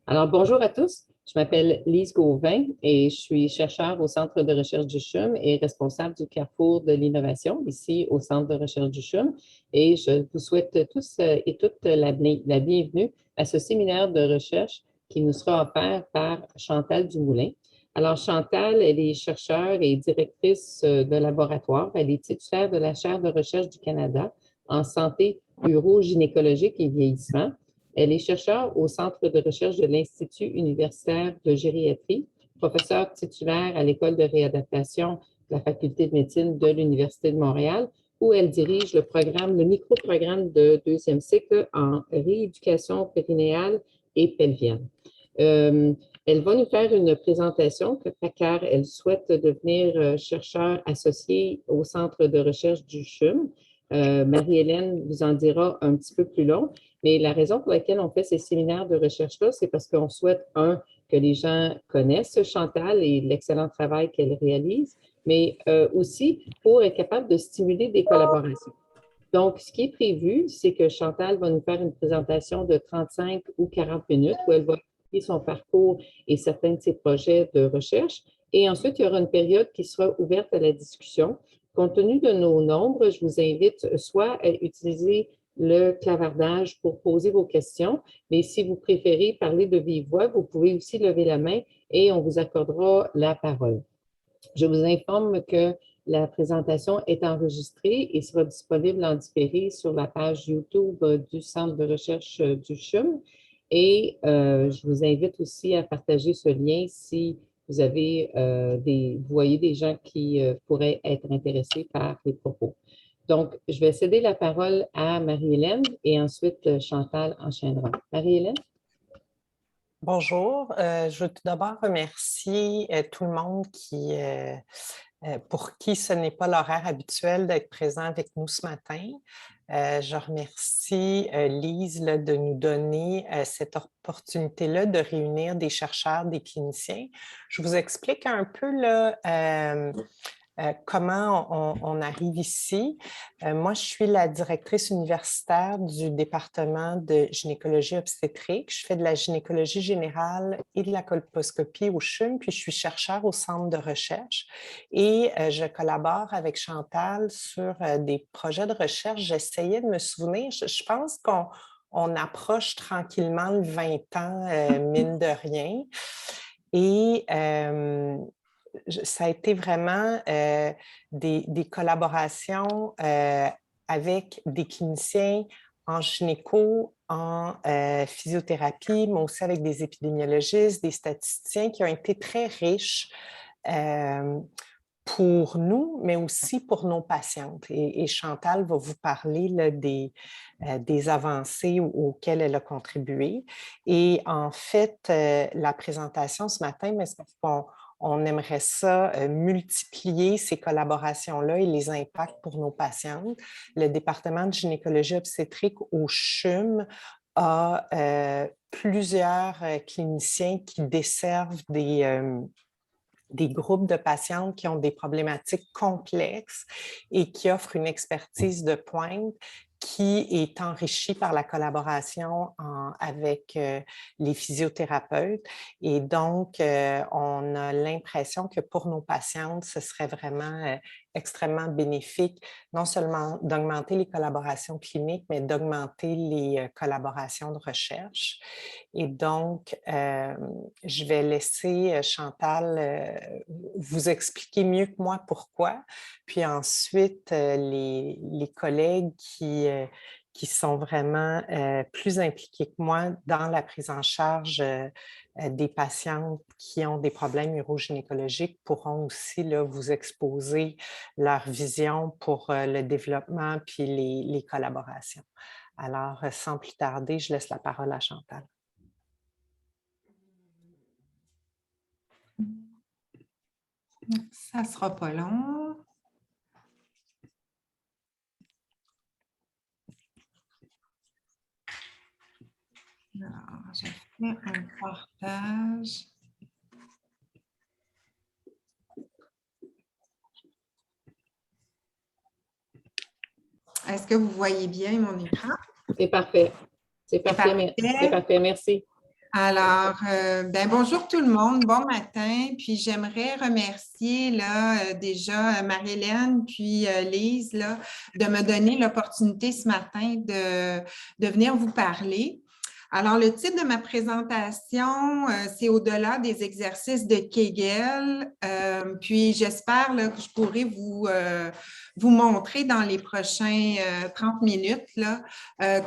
Alors, bonjour à tous. Je m'appelle Lise Gauvin et je suis chercheure au Centre de recherche du CHUM et responsable du Carrefour de l'innovation ici au Centre de recherche du CHUM. Et je vous souhaite tous et toutes la bienvenue à ce séminaire de recherche qui nous sera offert par Chantal Dumoulin. Alors, Chantal, elle est chercheure et directrice de laboratoire. Elle est titulaire de la chaire de recherche du Canada en santé urogynécologique et vieillissement. Elle est chercheure au Centre de recherche de l'Institut universitaire de gériatrie, professeure titulaire à l'École de réadaptation de la Faculté de médecine de l'Université de Montréal, où elle dirige le micro-programme de deuxième cycle en rééducation périnéale et pelvienne. Elle va nous faire une présentation car elle souhaite devenir chercheur associée au Centre de recherche du CHUM. Marie-Hélène vous en dira un petit peu plus long. Mais la raison pour laquelle on fait ces séminaires de recherche-là, c'est parce qu'on souhaite, que les gens connaissent Chantal et l'excellent travail qu'elle réalise, mais aussi pour être capable de stimuler des collaborations. Donc, ce qui est prévu, c'est que Chantal va nous faire une présentation de 35 ou 40 minutes où elle va expliquer son parcours et certains de ses projets de recherche. Et ensuite, il y aura une période qui sera ouverte à la discussion. Compte tenu de nos nombres, je vous invite soit à utiliser le clavardage pour poser vos questions, mais si vous préférez parler de vive voix, vous pouvez aussi lever la main et on vous accordera la parole. Je vous informe que la présentation est enregistrée et sera disponible en différé sur la page YouTube du Centre de recherche du CHUM. Et je vous invite aussi à partager ce lien si vous avez vous voyez des gens qui pourraient être intéressés par les propos. Donc, je vais céder la parole à Marie-Hélène et ensuite Chantal enchaînera. Marie-Hélène? Bonjour, je veux tout d'abord remercier tout le monde pour qui ce n'est pas l'horaire habituel d'être présent avec nous ce matin. Je remercie Lise là, de nous donner cette opportunité-là de réunir des chercheurs, des cliniciens. Je vous explique un peu là, comment on arrive ici. Moi, je suis la directrice universitaire du département de gynécologie obstétrique. Je fais de la gynécologie générale et de la colposcopie au CHUM, puis je suis chercheure au centre de recherche et je collabore avec Chantal sur des projets de recherche. J'essayais de me souvenir, je pense qu'on approche tranquillement le 20 ans, mine de rien. Et ça a été vraiment des collaborations avec des cliniciens en gynéco, en physiothérapie, mais aussi avec des épidémiologistes, des statisticiens qui ont été très riches pour nous, mais aussi pour nos patientes. Et Chantal va vous parler là, des avancées auxquelles elle a contribué. Et en fait, la présentation ce matin, c'est parce qu'on aimerait ça multiplier ces collaborations-là et les impacts pour nos patientes. Le département de gynécologie obstétrique au CHUM a plusieurs cliniciens qui desservent des groupes de patientes qui ont des problématiques complexes et qui offrent une expertise de pointe qui est enrichie par la collaboration avec les physiothérapeutes. Et donc, on a l'impression que pour nos patientes, ce serait vraiment extrêmement bénéfique, non seulement d'augmenter les collaborations cliniques, mais d'augmenter les collaborations de recherche. Et donc, je vais laisser Chantal vous expliquer mieux que moi pourquoi. Puis ensuite, les collègues qui sont vraiment plus impliqués que moi dans la prise en charge des patientes qui ont des problèmes urogynécologiques pourront aussi là, vous exposer leur vision pour le développement puis les collaborations. Alors, sans plus tarder, je laisse la parole à Chantal. Ça ne sera pas long. Alors, je fais un partage. Est-ce que vous voyez bien mon écran? C'est parfait. C'est parfait. C'est parfait. Merci. Alors, bonjour tout le monde, bon matin. Puis j'aimerais remercier là, déjà Marie-Hélène puis Lise là, de me donner l'opportunité ce matin de venir vous parler. Alors, le titre de ma présentation, c'est Au-delà des exercices de Kegel. Puis j'espère là, que je pourrai vous montrer dans les prochains 30 minutes là,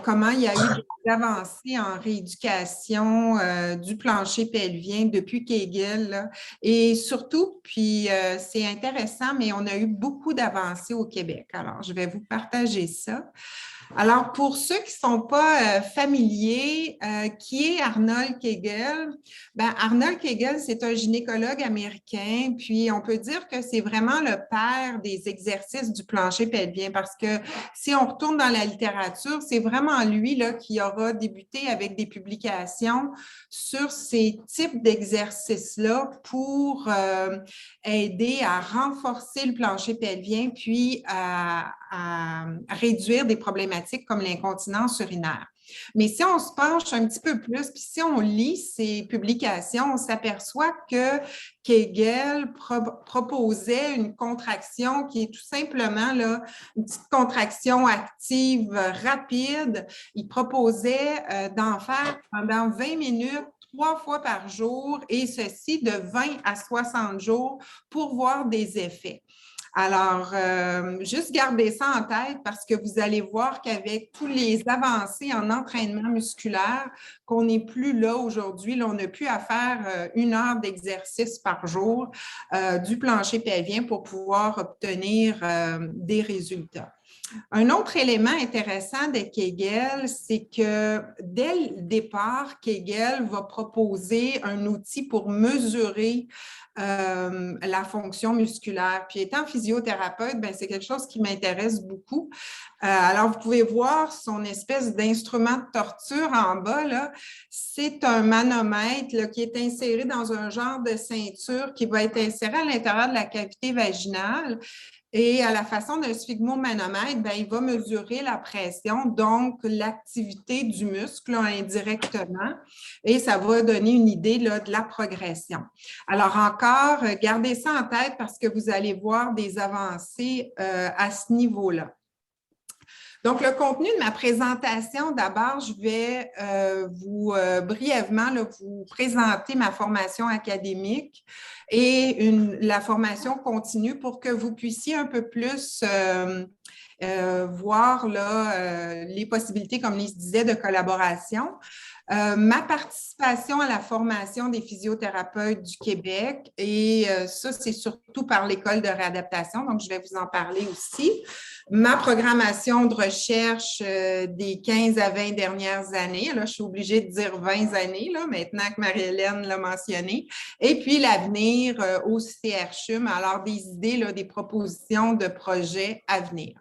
comment il y a eu des avancées en rééducation du plancher pelvien depuis Kegel. Là. Et surtout, puis c'est intéressant, mais on a eu beaucoup d'avancées au Québec. Alors, je vais vous partager ça. Alors, pour ceux qui ne sont pas familiers, qui est Arnold Kegel? Arnold Kegel, c'est un gynécologue américain, puis on peut dire que c'est vraiment le père des exercices du plancher pelvien parce que si on retourne dans la littérature, c'est vraiment lui là, qui aura débuté avec des publications sur ces types d'exercices-là pour aider à renforcer le plancher pelvien puis à réduire des problématiques comme l'incontinence urinaire. Mais si on se penche un petit peu plus, puis si on lit ces publications, on s'aperçoit que Kegel proposait une contraction qui est tout simplement là, une petite contraction active rapide. Il proposait d'en faire pendant 20 minutes 3 fois par jour et ceci de 20 à 60 jours pour voir des effets. Alors, juste gardez ça en tête parce que vous allez voir qu'avec tous les avancées en entraînement musculaire, qu'on n'est plus là aujourd'hui, là, on n'a plus à faire 1 heure d'exercice par jour du plancher pelvien pour pouvoir obtenir des résultats. Un autre élément intéressant de Kegel, c'est que dès le départ, Kegel va proposer un outil pour mesurer la fonction musculaire. Puis étant physiothérapeute, c'est quelque chose qui m'intéresse beaucoup. Alors, vous pouvez voir son espèce d'instrument de torture en bas, là. C'est un manomètre là, qui est inséré dans un genre de ceinture qui va être inséré à l'intérieur de la cavité vaginale. Et à la façon d'un sphygmomanomètre, il va mesurer la pression, donc l'activité du muscle là, indirectement, et ça va donner une idée là, de la progression. Alors encore, gardez ça en tête parce que vous allez voir des avancées à ce niveau-là. Donc, le contenu de ma présentation, d'abord, je vais brièvement là, vous présenter ma formation académique et la formation continue pour que vous puissiez un peu plus voir là, les possibilités, comme Lise disait, de collaboration. Ma participation à la formation des physiothérapeutes du Québec, et ça, c'est surtout par l'École de réadaptation, donc je vais vous en parler aussi. Ma programmation de recherche des 15 à 20 dernières années, là, je suis obligée de dire 20 années, là, maintenant que Marie-Hélène l'a mentionné, et puis l'avenir au CRCHUM, alors des idées, là, des propositions de projets à venir.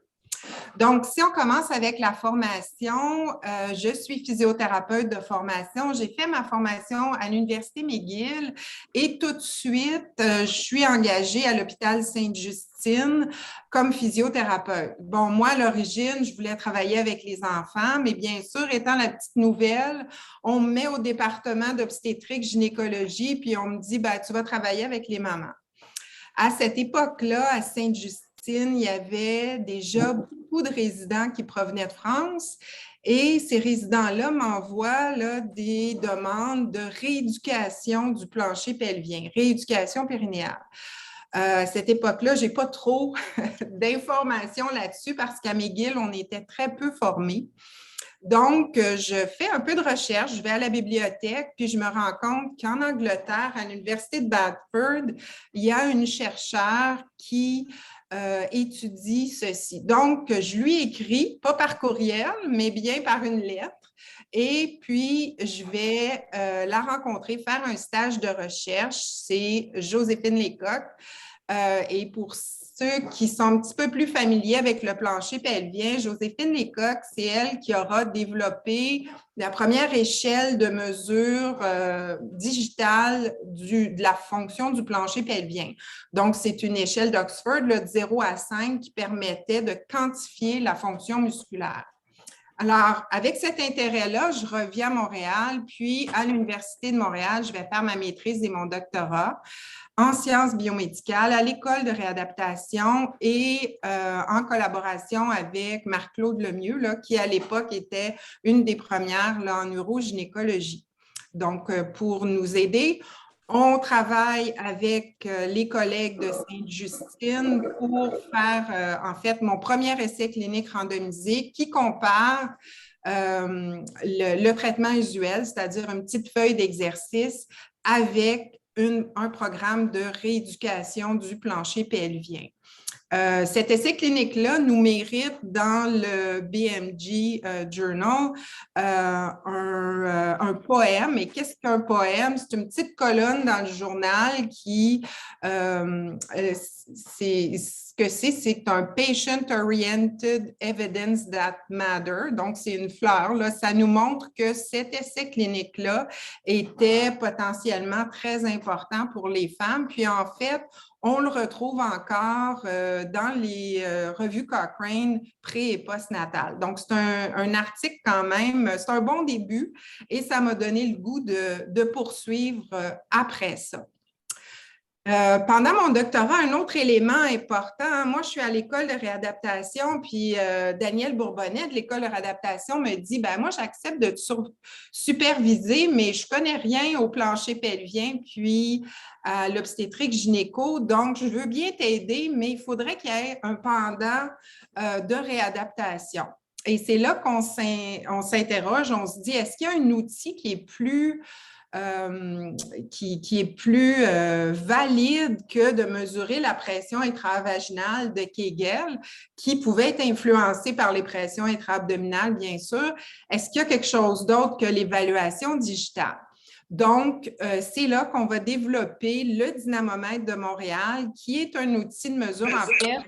Donc, si on commence avec la formation, je suis physiothérapeute de formation. J'ai fait ma formation à l'Université McGill et tout de suite, je suis engagée à l'hôpital Sainte-Justine comme physiothérapeute. Bon, moi, à l'origine, je voulais travailler avec les enfants, mais bien sûr, étant la petite nouvelle, on me met au département d'obstétrique gynécologie, puis on me dit, tu vas travailler avec les mamans. À cette époque-là, à Sainte-Justine, il y avait déjà beaucoup de résidents qui provenaient de France et ces résidents-là m'envoient là, des demandes de rééducation du plancher pelvien, rééducation périnéale. À cette époque-là, je n'ai pas trop d'informations là-dessus parce qu'à McGill, on était très peu formés. Donc, je fais un peu de recherche, je vais à la bibliothèque, puis je me rends compte qu'en Angleterre, à l'Université de Bradford, il y a une chercheure qui étudie ceci. Donc, je lui écris, pas par courriel, mais bien par une lettre. Et puis, je vais la rencontrer, faire un stage de recherche. C'est Joséphine Lecoq. Et pour ceux qui sont un petit peu plus familiers avec le plancher pelvien, Joséphine Lecoq, c'est elle qui aura développé la première échelle de mesure digitale de la fonction du plancher pelvien. Donc, c'est une échelle d'Oxford de 0 à 5 qui permettait de quantifier la fonction musculaire. Alors, avec cet intérêt-là, je reviens à Montréal, puis à l'Université de Montréal, je vais faire ma maîtrise et mon doctorat en sciences biomédicales à l'école de réadaptation et en collaboration avec Marc-Claude Lemieux, là, qui à l'époque était une des premières là, en urogynécologie. Donc, pour nous aider, on travaille avec les collègues de Sainte-Justine pour faire, en fait, mon premier essai clinique randomisé qui compare le traitement usuel, c'est-à-dire une petite feuille d'exercice avec un programme de rééducation du plancher pelvien. Cet essai clinique-là nous mérite dans le BMJ Journal un poème. Et qu'est-ce qu'un poème? C'est une petite colonne dans le journal qui, c'est un Patient-Oriented Evidence That Matter. Donc, c'est une fleur. Là. Ça nous montre que cet essai clinique-là était potentiellement très important pour les femmes. Puis, en fait, on le retrouve encore dans les revues Cochrane pré- et postnatales. Donc, c'est un article quand même, c'est un bon début et ça m'a donné le goût de poursuivre après ça. Pendant mon doctorat, un autre élément important, moi je suis à l'école de réadaptation, puis Daniel Bourbonnet de l'école de réadaptation me dit, ben moi j'accepte de te superviser, mais je connais rien au plancher pelvien, puis à l'obstétrique gynéco, donc je veux bien t'aider, mais il faudrait qu'il y ait un pendant de réadaptation. Et c'est là qu'on s'interroge, on se dit, est-ce qu'il y a un outil qui est plus valide que de mesurer la pression intravaginale de Kegel, qui pouvait être influencée par les pressions intra-abdominales, bien sûr. Est-ce qu'il y a quelque chose d'autre que l'évaluation digitale? Donc, c'est là qu'on va développer le dynamomètre de Montréal, qui est un outil de mesure, en fait,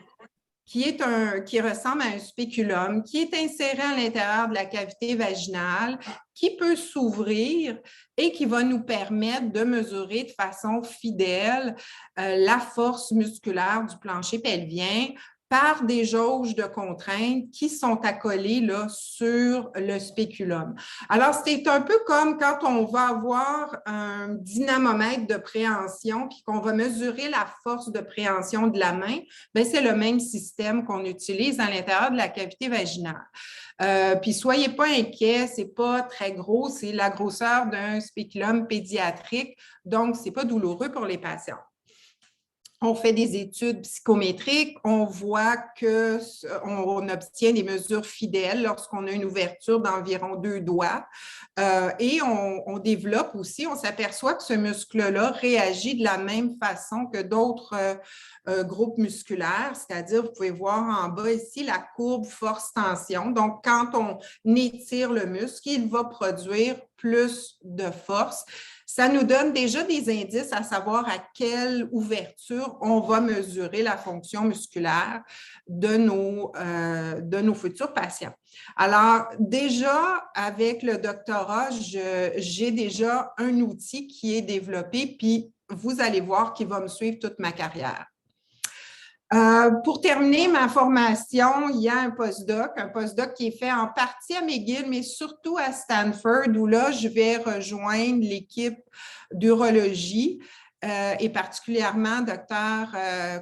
qui ressemble à un spéculum, qui est inséré à l'intérieur de la cavité vaginale, qui peut s'ouvrir et qui va nous permettre de mesurer de façon fidèle la force musculaire du plancher pelvien par des jauges de contraintes qui sont accolées là, sur le spéculum. Alors, c'est un peu comme quand on va avoir un dynamomètre de préhension puis qu'on va mesurer la force de préhension de la main, bien, c'est le même système qu'on utilise à l'intérieur de la cavité vaginale. Puis, soyez pas inquiets, c'est pas très gros, c'est la grosseur d'un spéculum pédiatrique, donc c'est pas douloureux pour les patients. On fait des études psychométriques, on voit qu'on obtient des mesures fidèles lorsqu'on a une ouverture d'environ 2 doigts et on développe aussi, on s'aperçoit que ce muscle-là réagit de la même façon que d'autres groupes musculaires, c'est-à-dire, vous pouvez voir en bas ici la courbe force-tension. Donc, quand on étire le muscle, il va produire plus de force. Ça nous donne déjà des indices à savoir à quelle ouverture on va mesurer la fonction musculaire de nos futurs patients. Alors, déjà, avec le doctorat, j'ai déjà un outil qui est développé, puis vous allez voir qu'il va me suivre toute ma carrière. Pour terminer ma formation, il y a un postdoc qui est fait en partie à McGill, mais surtout à Stanford, où là, je vais rejoindre l'équipe d'urologie et particulièrement Dr.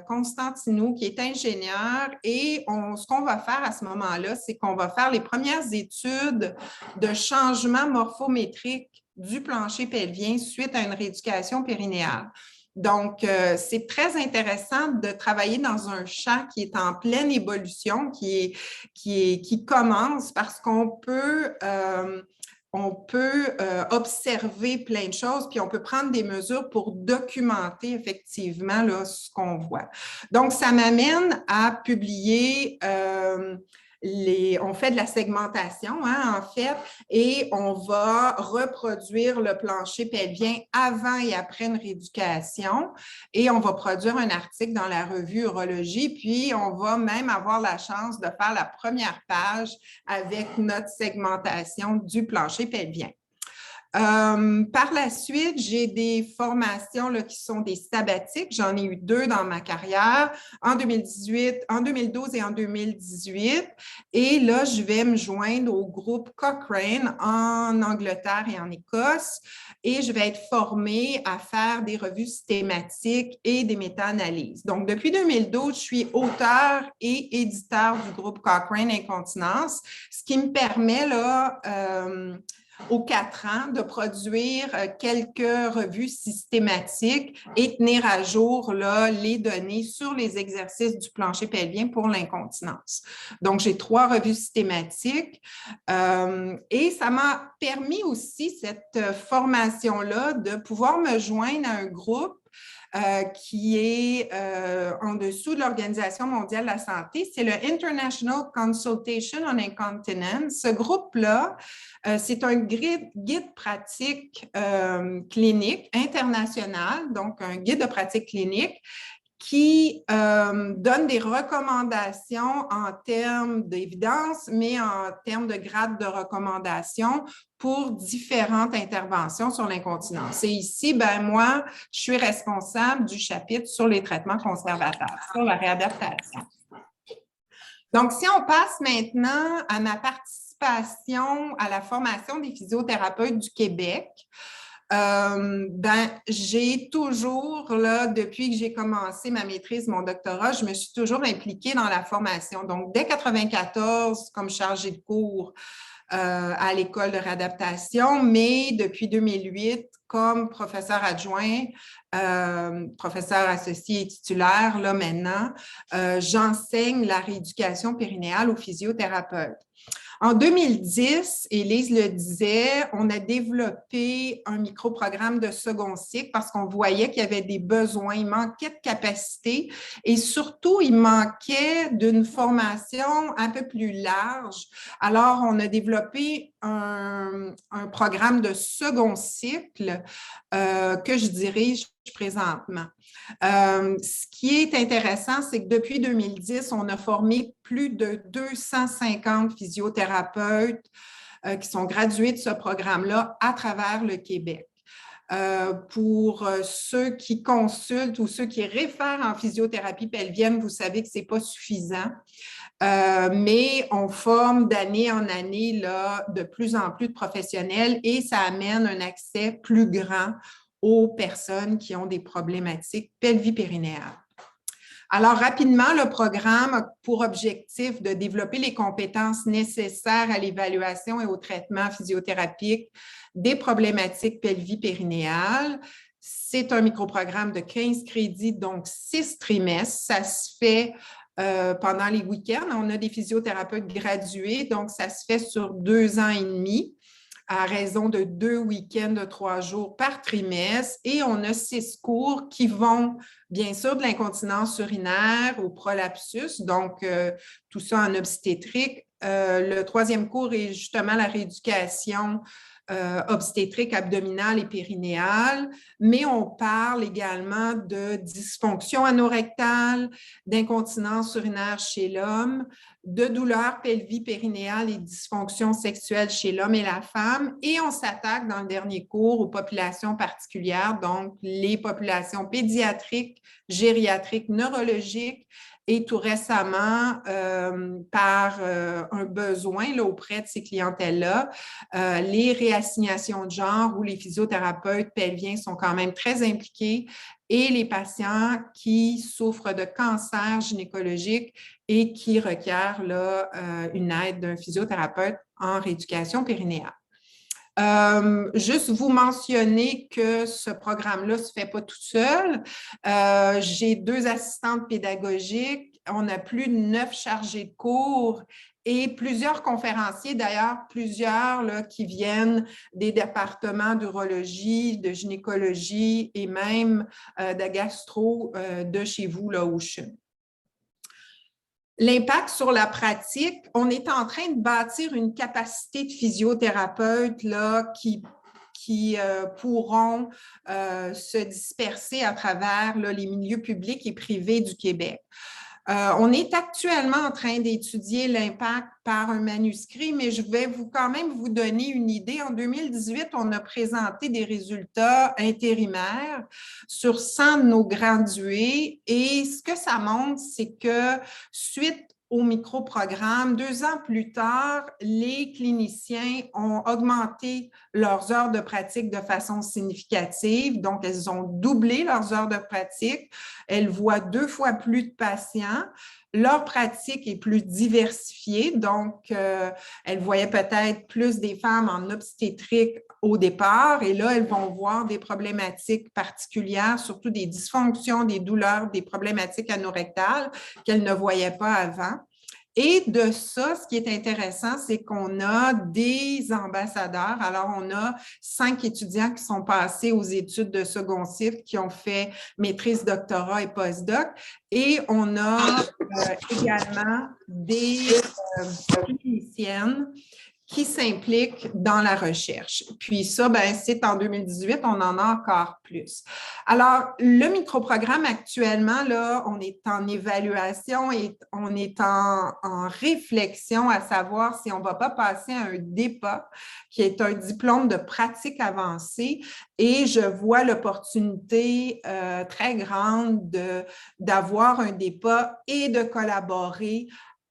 Constantinou, qui est ingénieur. Et ce qu'on va faire à ce moment-là, c'est qu'on va faire les premières études de changement morphométrique du plancher pelvien suite à une rééducation périnéale. Donc, c'est très intéressant de travailler dans un champ qui est en pleine évolution, qui commence parce qu'on peut observer plein de choses, puis on peut prendre des mesures pour documenter effectivement là, ce qu'on voit. Donc, ça m'amène à publier on fait de la segmentation, hein, en fait, et on va reproduire le plancher pelvien avant et après une rééducation et on va produire un article dans la revue Urologie, puis on va même avoir la chance de faire la première page avec notre segmentation du plancher pelvien. Par la suite, j'ai des formations là, qui sont des sabbatiques. J'en ai eu 2 dans ma carrière, en 2018, en 2012 et en 2018. Et là, je vais me joindre au groupe Cochrane en Angleterre et en Écosse. Et je vais être formée à faire des revues systématiques et des méta-analyses. Donc, depuis 2012, je suis auteure et éditeur du groupe Cochrane Incontinence, ce qui me permet là, aux 4 ans de produire quelques revues systématiques et tenir à jour là, les données sur les exercices du plancher pelvien pour l'incontinence. Donc, j'ai 3 revues systématiques et ça m'a permis aussi, cette formation-là, de pouvoir me joindre à un groupe qui est en dessous de l'Organisation mondiale de la santé. C'est le International Consultation on Incontinence. Ce groupe-là, c'est un guide pratique clinique international, donc un guide de pratique clinique qui donne des recommandations en termes d'évidence, mais en termes de grade de recommandation pour différentes interventions sur l'incontinence. Et ici, ben moi, je suis responsable du chapitre sur les traitements conservateurs, sur la réadaptation. Donc, si on passe maintenant à ma participation à la formation des physiothérapeutes du Québec, j'ai toujours, là, depuis que j'ai commencé ma maîtrise, mon doctorat, je me suis toujours impliquée dans la formation. Donc, dès 1994, comme chargée de cours à l'école de réadaptation, mais depuis 2008, comme professeur adjoint, professeur associé et titulaire, là maintenant, j'enseigne la rééducation périnéale aux physiothérapeutes. En 2010, Élise le disait, on a développé un microprogramme de second cycle parce qu'on voyait qu'il y avait des besoins, il manquait de capacité et surtout, il manquait d'une formation un peu plus large. Alors, on a développé un programme de second cycle que je dirige présentement. Ce qui est intéressant, c'est que depuis 2010, on a formé plus de 250 physiothérapeutes qui sont gradués de ce programme-là à travers le Québec. Pour ceux qui consultent ou ceux qui réfèrent en physiothérapie pelvienne, vous savez que ce n'est pas suffisant. Mais on forme d'année en année là, de plus en plus de professionnels et ça amène un accès plus grand aux personnes qui ont des problématiques pelvipérinéales. Alors, rapidement, le programme a pour objectif de développer les compétences nécessaires à l'évaluation et au traitement physiothérapique des problématiques pelvipérinéales. C'est un microprogramme de 15 crédits, donc 6 trimestres. Ça se fait pendant les week-ends. On a des physiothérapeutes gradués, donc ça se fait sur 2 ans et demi à raison de 2 week-ends de 3 jours par trimestre. Et on a 6 cours qui vont, bien sûr, de l'incontinence urinaire au prolapsus, donc tout ça en obstétrique. Le 3e cours est justement la rééducation obstétrique, abdominale et périnéale, mais on parle également de dysfonction anorectale, d'incontinence urinaire chez l'homme, de douleurs pelvipérinéales et dysfonction sexuelle chez l'homme et la femme, et on s'attaque dans le dernier cours aux populations particulières, donc les populations pédiatriques, gériatriques, neurologiques, et tout récemment, par un besoin là, auprès de ces clientèles-là, les réassignations de genre où les physiothérapeutes pelviens sont quand même très impliqués et les patients qui souffrent de cancer gynécologique et qui requièrent là, une aide d'un physiothérapeute en rééducation périnéale. Juste vous mentionner que ce programme-là ne se fait pas tout seul. J'ai 2 assistantes pédagogiques, on a plus de 9 chargés de cours et plusieurs conférenciers, d'ailleurs, plusieurs là, qui viennent des départements d'urologie, de gynécologie et même de gastro de chez vous, là où je suis. L'impact sur la pratique, on est en train de bâtir une capacité de physiothérapeutes là, qui pourront se disperser à travers là, les milieux publics et privés du Québec. On est actuellement en train d'étudier l'impact par un manuscrit, mais je vais quand même vous donner une idée. En 2018, on a présenté des résultats intérimaires sur 100 de nos gradués et ce que ça montre, c'est que suite au microprogramme, 2 ans plus tard, les cliniciens ont augmenté leurs heures de pratique de façon significative. Donc, elles ont doublé leurs heures de pratique. Elles voient 2 fois plus de patients. Leur pratique est plus diversifiée. Donc, elles voyaient peut-être plus des femmes en obstétrique au départ. Et là, elles vont voir des problématiques particulières, surtout des dysfonctions, des douleurs, des problématiques anorectales qu'elles ne voyaient pas avant. Et de ça, ce qui est intéressant, c'est qu'on a des ambassadeurs. Alors, on a 5 étudiants qui sont passés aux études de second cycle, qui ont fait maîtrise, doctorat et postdoc. Et on a également des cliniciennes qui s'impliquent dans la recherche. Puis ça, ben, c'est en 2018, on en a encore plus. Alors, le microprogramme actuellement, là, on est en évaluation et on est en réflexion à savoir si on ne va pas passer à un DEPA, qui est un diplôme de pratique avancée, et je vois l'opportunité très grande d'avoir un DEPA et de collaborer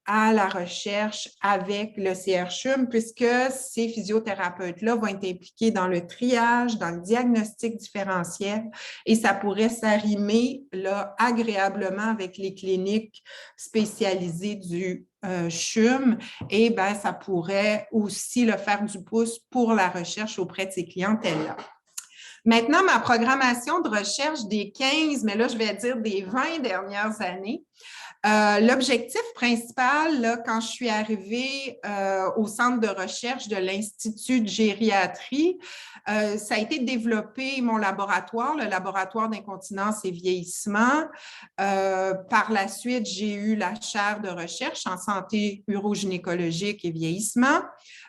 à la recherche avec le CRCHUM, puisque ces physiothérapeutes-là vont être impliqués dans le triage, dans le diagnostic différentiel, et ça pourrait s'arrimer là, agréablement avec les cliniques spécialisées du CHUM, et ben, ça pourrait aussi le faire du pouce pour la recherche auprès de ces clientèles-là. Maintenant, ma programmation de recherche des 15, mais là, je vais dire des 20 dernières années. L'objectif principal, là, quand je suis arrivée au centre de recherche de l'Institut de gériatrie, ça a été de développer mon laboratoire, le laboratoire d'incontinence et vieillissement. Par la suite, j'ai eu la chaire de recherche en santé urogynécologique et vieillissement.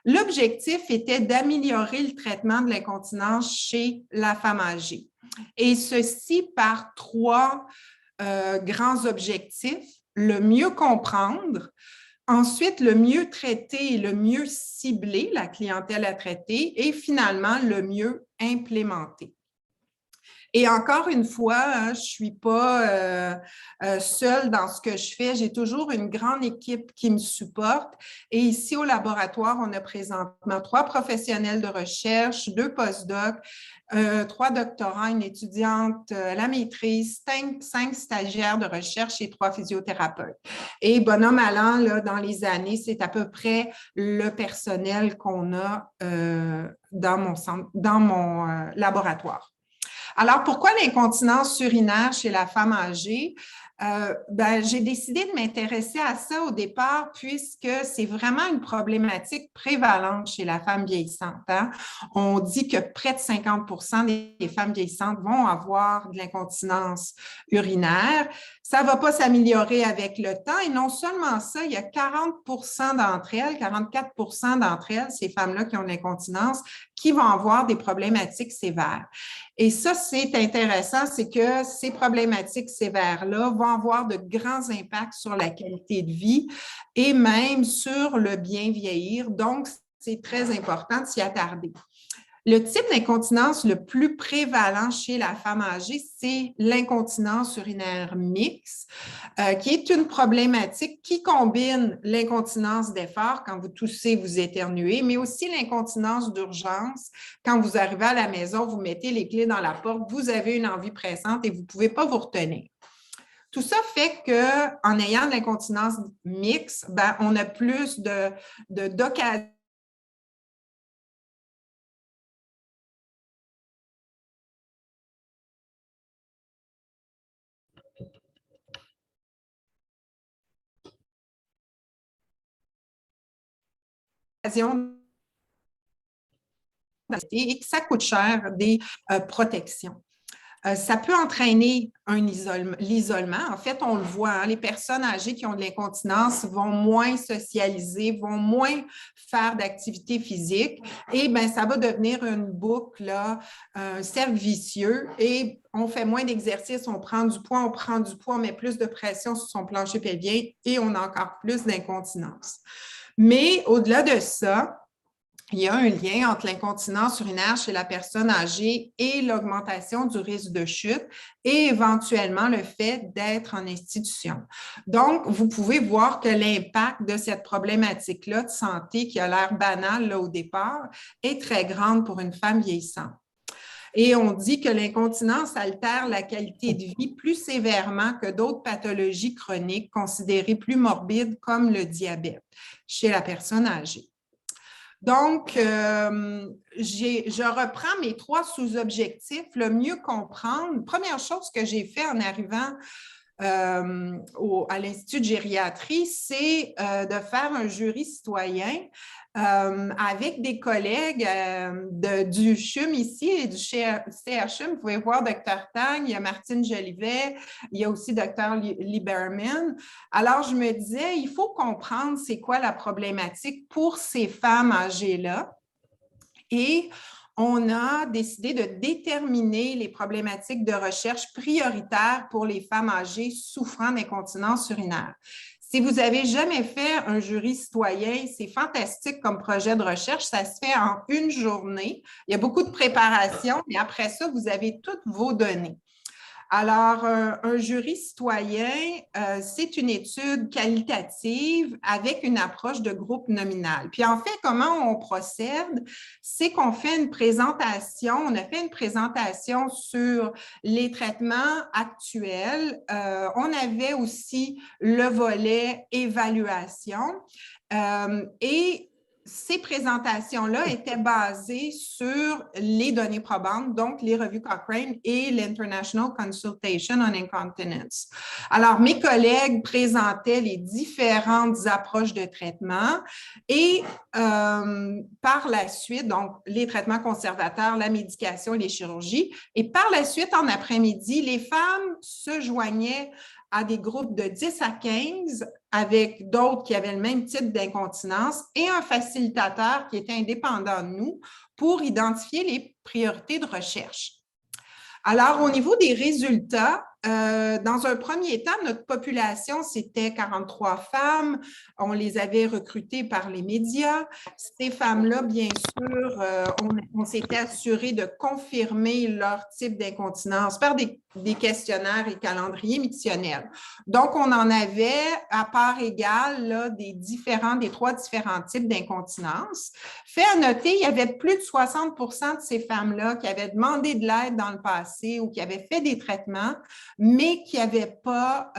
L'objectif était d'améliorer le traitement de l'incontinence chez la femme âgée. Et ceci par 3 grands objectifs. Le mieux comprendre, ensuite le mieux traiter et le mieux cibler la clientèle à traiter et finalement le mieux implémenter. Et encore une fois, hein, je ne suis pas seule dans ce que je fais. J'ai toujours une grande équipe qui me supporte. Et ici, au laboratoire, on a présentement 3 professionnels de recherche, 2 postdocs, 3 doctorants, une étudiante à la maîtrise, 5 stagiaires de recherche et 3 physiothérapeutes. Et bonhomme allant, là, dans les années, c'est à peu près le personnel qu'on a dans mon laboratoire. Alors, pourquoi l'incontinence urinaire chez la femme âgée? J'ai décidé de m'intéresser à ça au départ puisque c'est vraiment une problématique prévalente chez la femme vieillissante. Hein? On dit que près de 50% des femmes vieillissantes vont avoir de l'incontinence urinaire. Ça ne va pas s'améliorer avec le temps et non seulement ça, il y a 40% d'entre elles, 44% d'entre elles, ces femmes-là qui ont de l'incontinence, qui vont avoir des problématiques sévères. Et ça, c'est intéressant, c'est que ces problématiques sévères-là vont avoir de grands impacts sur la qualité de vie et même sur le bien vieillir. Donc, c'est très important de s'y attarder. Le type d'incontinence le plus prévalent chez la femme âgée, c'est l'incontinence urinaire mixte, qui est une problématique qui combine l'incontinence d'effort, quand vous toussez, vous éternuez, mais aussi l'incontinence d'urgence. Quand vous arrivez à la maison, vous mettez les clés dans la porte, vous avez une envie pressante et vous ne pouvez pas vous retenir. Tout ça fait qu'en ayant de l'incontinence mixte, on a plus d'occasions et que ça coûte cher des protections. Ça peut entraîner l'isolement. En fait, on le voit, hein, les personnes âgées qui ont de l'incontinence vont moins socialiser, vont moins faire d'activité physique et bien, ça va devenir une boucle, là, un cercle vicieux et on fait moins d'exercice, on prend du poids, on met plus de pression sur son plancher pelvien et on a encore plus d'incontinence. Mais au-delà de ça, il y a un lien entre l'incontinence urinaire chez la personne âgée et l'augmentation du risque de chute et éventuellement le fait d'être en institution. Donc, vous pouvez voir que l'impact de cette problématique-là de santé qui a l'air banale là, au départ est très grande pour une femme vieillissante. Et on dit que l'incontinence altère la qualité de vie plus sévèrement que d'autres pathologies chroniques considérées plus morbides comme le diabète chez la personne âgée. Donc, je reprends mes 3 sous-objectifs, le mieux comprendre. Première chose que j'ai fait en arrivant à l'Institut de gériatrie, c'est de faire un jury citoyen avec des collègues du CHUM ici et du CHUM. Vous pouvez voir Dr. Tang, il y a Martine Jolivet, il y a aussi Dr. Lieberman. Alors, je me disais, il faut comprendre c'est quoi la problématique pour ces femmes âgées-là. Et on a décidé de déterminer les problématiques de recherche prioritaires pour les femmes âgées souffrant d'incontinence urinaire. Si vous n'avez jamais fait un jury citoyen, c'est fantastique comme projet de recherche. Ça se fait en une journée. Il y a beaucoup de préparation, mais après ça, vous avez toutes vos données. Alors, un jury citoyen, c'est une étude qualitative avec une approche de groupe nominal. Puis en fait, comment on procède? C'est qu'on fait une présentation, on a fait une présentation sur les traitements actuels. On avait aussi le volet évaluation et ces présentations-là étaient basées sur les données probantes, donc les revues Cochrane et l'International Consultation on Incontinence. Alors, mes collègues présentaient les différentes approches de traitement et par la suite, donc les traitements conservateurs, la médication et les chirurgies. Et par la suite, en après-midi, les femmes se joignaient à des groupes de 10 à 15 avec d'autres qui avaient le même type d'incontinence et un facilitateur qui était indépendant de nous pour identifier les priorités de recherche. Alors, au niveau des résultats, dans un premier temps, notre population, c'était 43 femmes. On les avait recrutées par les médias. Ces femmes-là, bien sûr, on s'était assuré de confirmer leur type d'incontinence par des questionnaires et calendriers mictionnels. Donc, on en avait à part égale là, des 3 différents types d'incontinence. Fait à noter, il y avait plus de 60% de ces femmes-là qui avaient demandé de l'aide dans le passé ou qui avaient fait des traitements, mais qui n'étaient pas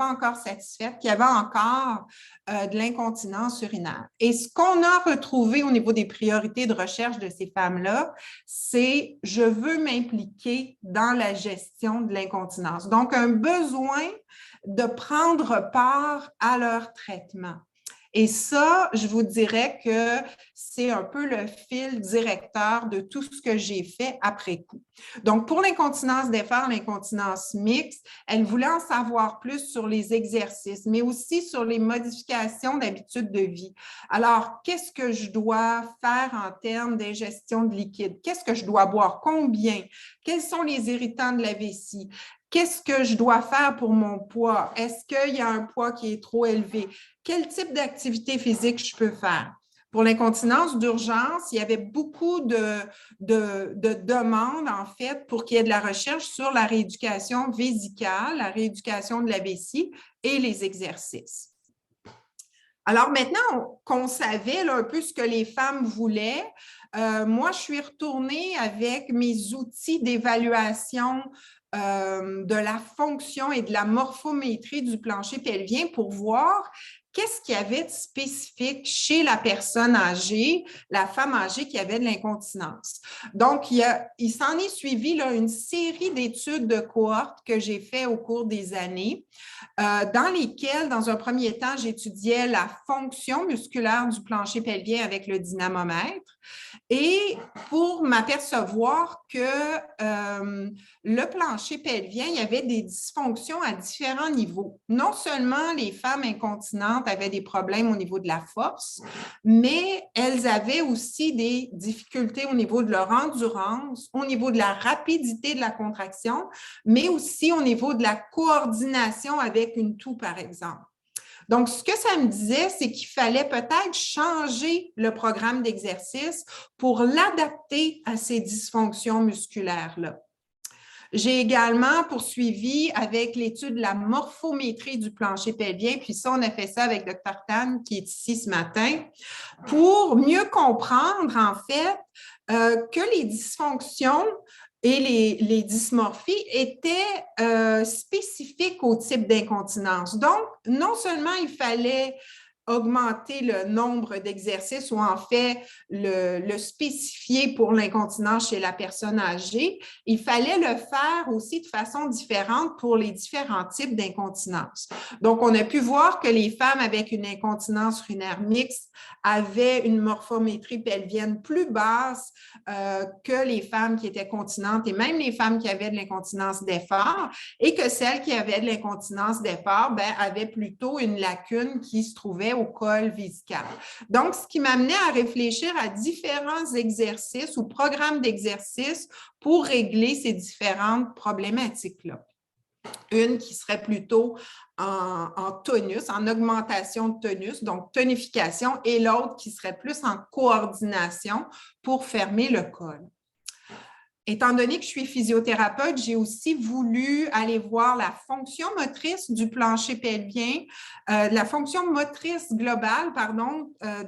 encore satisfaites, qui avaient encore de l'incontinence urinaire. Et ce qu'on a retrouvé au niveau des priorités de recherche de ces femmes-là, c'est « je veux m'impliquer dans la gestion de l'incontinence ». Donc, un besoin de prendre part à leur traitement. Et ça, je vous dirais que c'est un peu le fil directeur de tout ce que j'ai fait après coup. Donc, pour l'incontinence d'effort, l'incontinence mixte, elle voulait en savoir plus sur les exercices, mais aussi sur les modifications d'habitudes de vie. Alors, qu'est-ce que je dois faire en termes d'ingestion de liquide? Qu'est-ce que je dois boire? Combien? Quels sont les irritants de la vessie? Qu'est-ce que je dois faire pour mon poids? Est-ce qu'il y a un poids qui est trop élevé? Quel type d'activité physique je peux faire? Pour l'incontinence d'urgence, il y avait beaucoup de demandes, en fait, pour qu'il y ait de la recherche sur la rééducation vésicale, la rééducation de la vessie et les exercices. Alors maintenant qu'on savait là, un peu ce que les femmes voulaient, moi, je suis retournée avec mes outils d'évaluation de la fonction et de la morphométrie du plancher pelvien pour voir qu'est-ce qu'il y avait de spécifique chez la personne âgée, la femme âgée qui avait de l'incontinence. Donc, il s'en est suivi là, une série d'études de cohorte que j'ai fait au cours des années, dans lesquelles, dans un premier temps, j'étudiais la fonction musculaire du plancher pelvien avec le dynamomètre. Et pour m'apercevoir que le plancher pelvien, il y avait des dysfonctions à différents niveaux. Non seulement les femmes incontinentes avaient des problèmes au niveau de la force, mais elles avaient aussi des difficultés au niveau de leur endurance, au niveau de la rapidité de la contraction, mais aussi au niveau de la coordination avec une toux, par exemple. Donc, ce que ça me disait, c'est qu'il fallait peut-être changer le programme d'exercice pour l'adapter à ces dysfonctions musculaires-là. J'ai également poursuivi avec l'étude de la morphométrie du plancher pelvien, puis ça, on a fait ça avec Dr. Tan, qui est ici ce matin, pour mieux comprendre, en fait, que les dysfonctions et les dysmorphies étaient spécifiques au type d'incontinence. Donc, non seulement il fallait augmenter le nombre d'exercices ou en fait le spécifier pour l'incontinence chez la personne âgée, il fallait le faire aussi de façon différente pour les différents types d'incontinence. Donc, on a pu voir que les femmes avec une incontinence urinaire mixte avaient une morphométrie pelvienne plus basse que les femmes qui étaient continentes et même les femmes qui avaient de l'incontinence d'effort, et que celles qui avaient de l'incontinence d'effort avaient plutôt une lacune qui se trouvait au col vésical. Donc, ce qui m'amenait à réfléchir à différents exercices ou programmes d'exercice pour régler ces différentes problématiques-là. Une qui serait plutôt en tonus, en augmentation de tonus, donc tonification, et l'autre qui serait plus en coordination pour fermer le col. Étant donné que je suis physiothérapeute, j'ai aussi voulu aller voir la fonction motrice du plancher pelvien, la fonction motrice globale,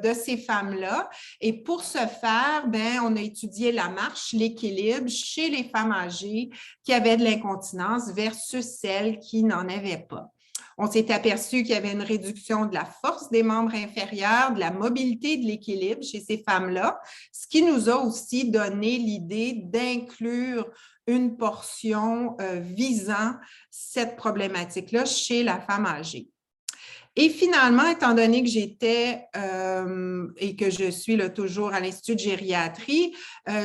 de ces femmes-là. Et pour ce faire, on a étudié la marche, l'équilibre chez les femmes âgées qui avaient de l'incontinence versus celles qui n'en avaient pas. On s'est aperçu qu'il y avait une réduction de la force des membres inférieurs, de la mobilité, de l'équilibre chez ces femmes-là, ce qui nous a aussi donné l'idée d'inclure une portion visant cette problématique-là chez la femme âgée. Et finalement, étant donné que j'étais et que je suis là, toujours à l'Institut de gériatrie,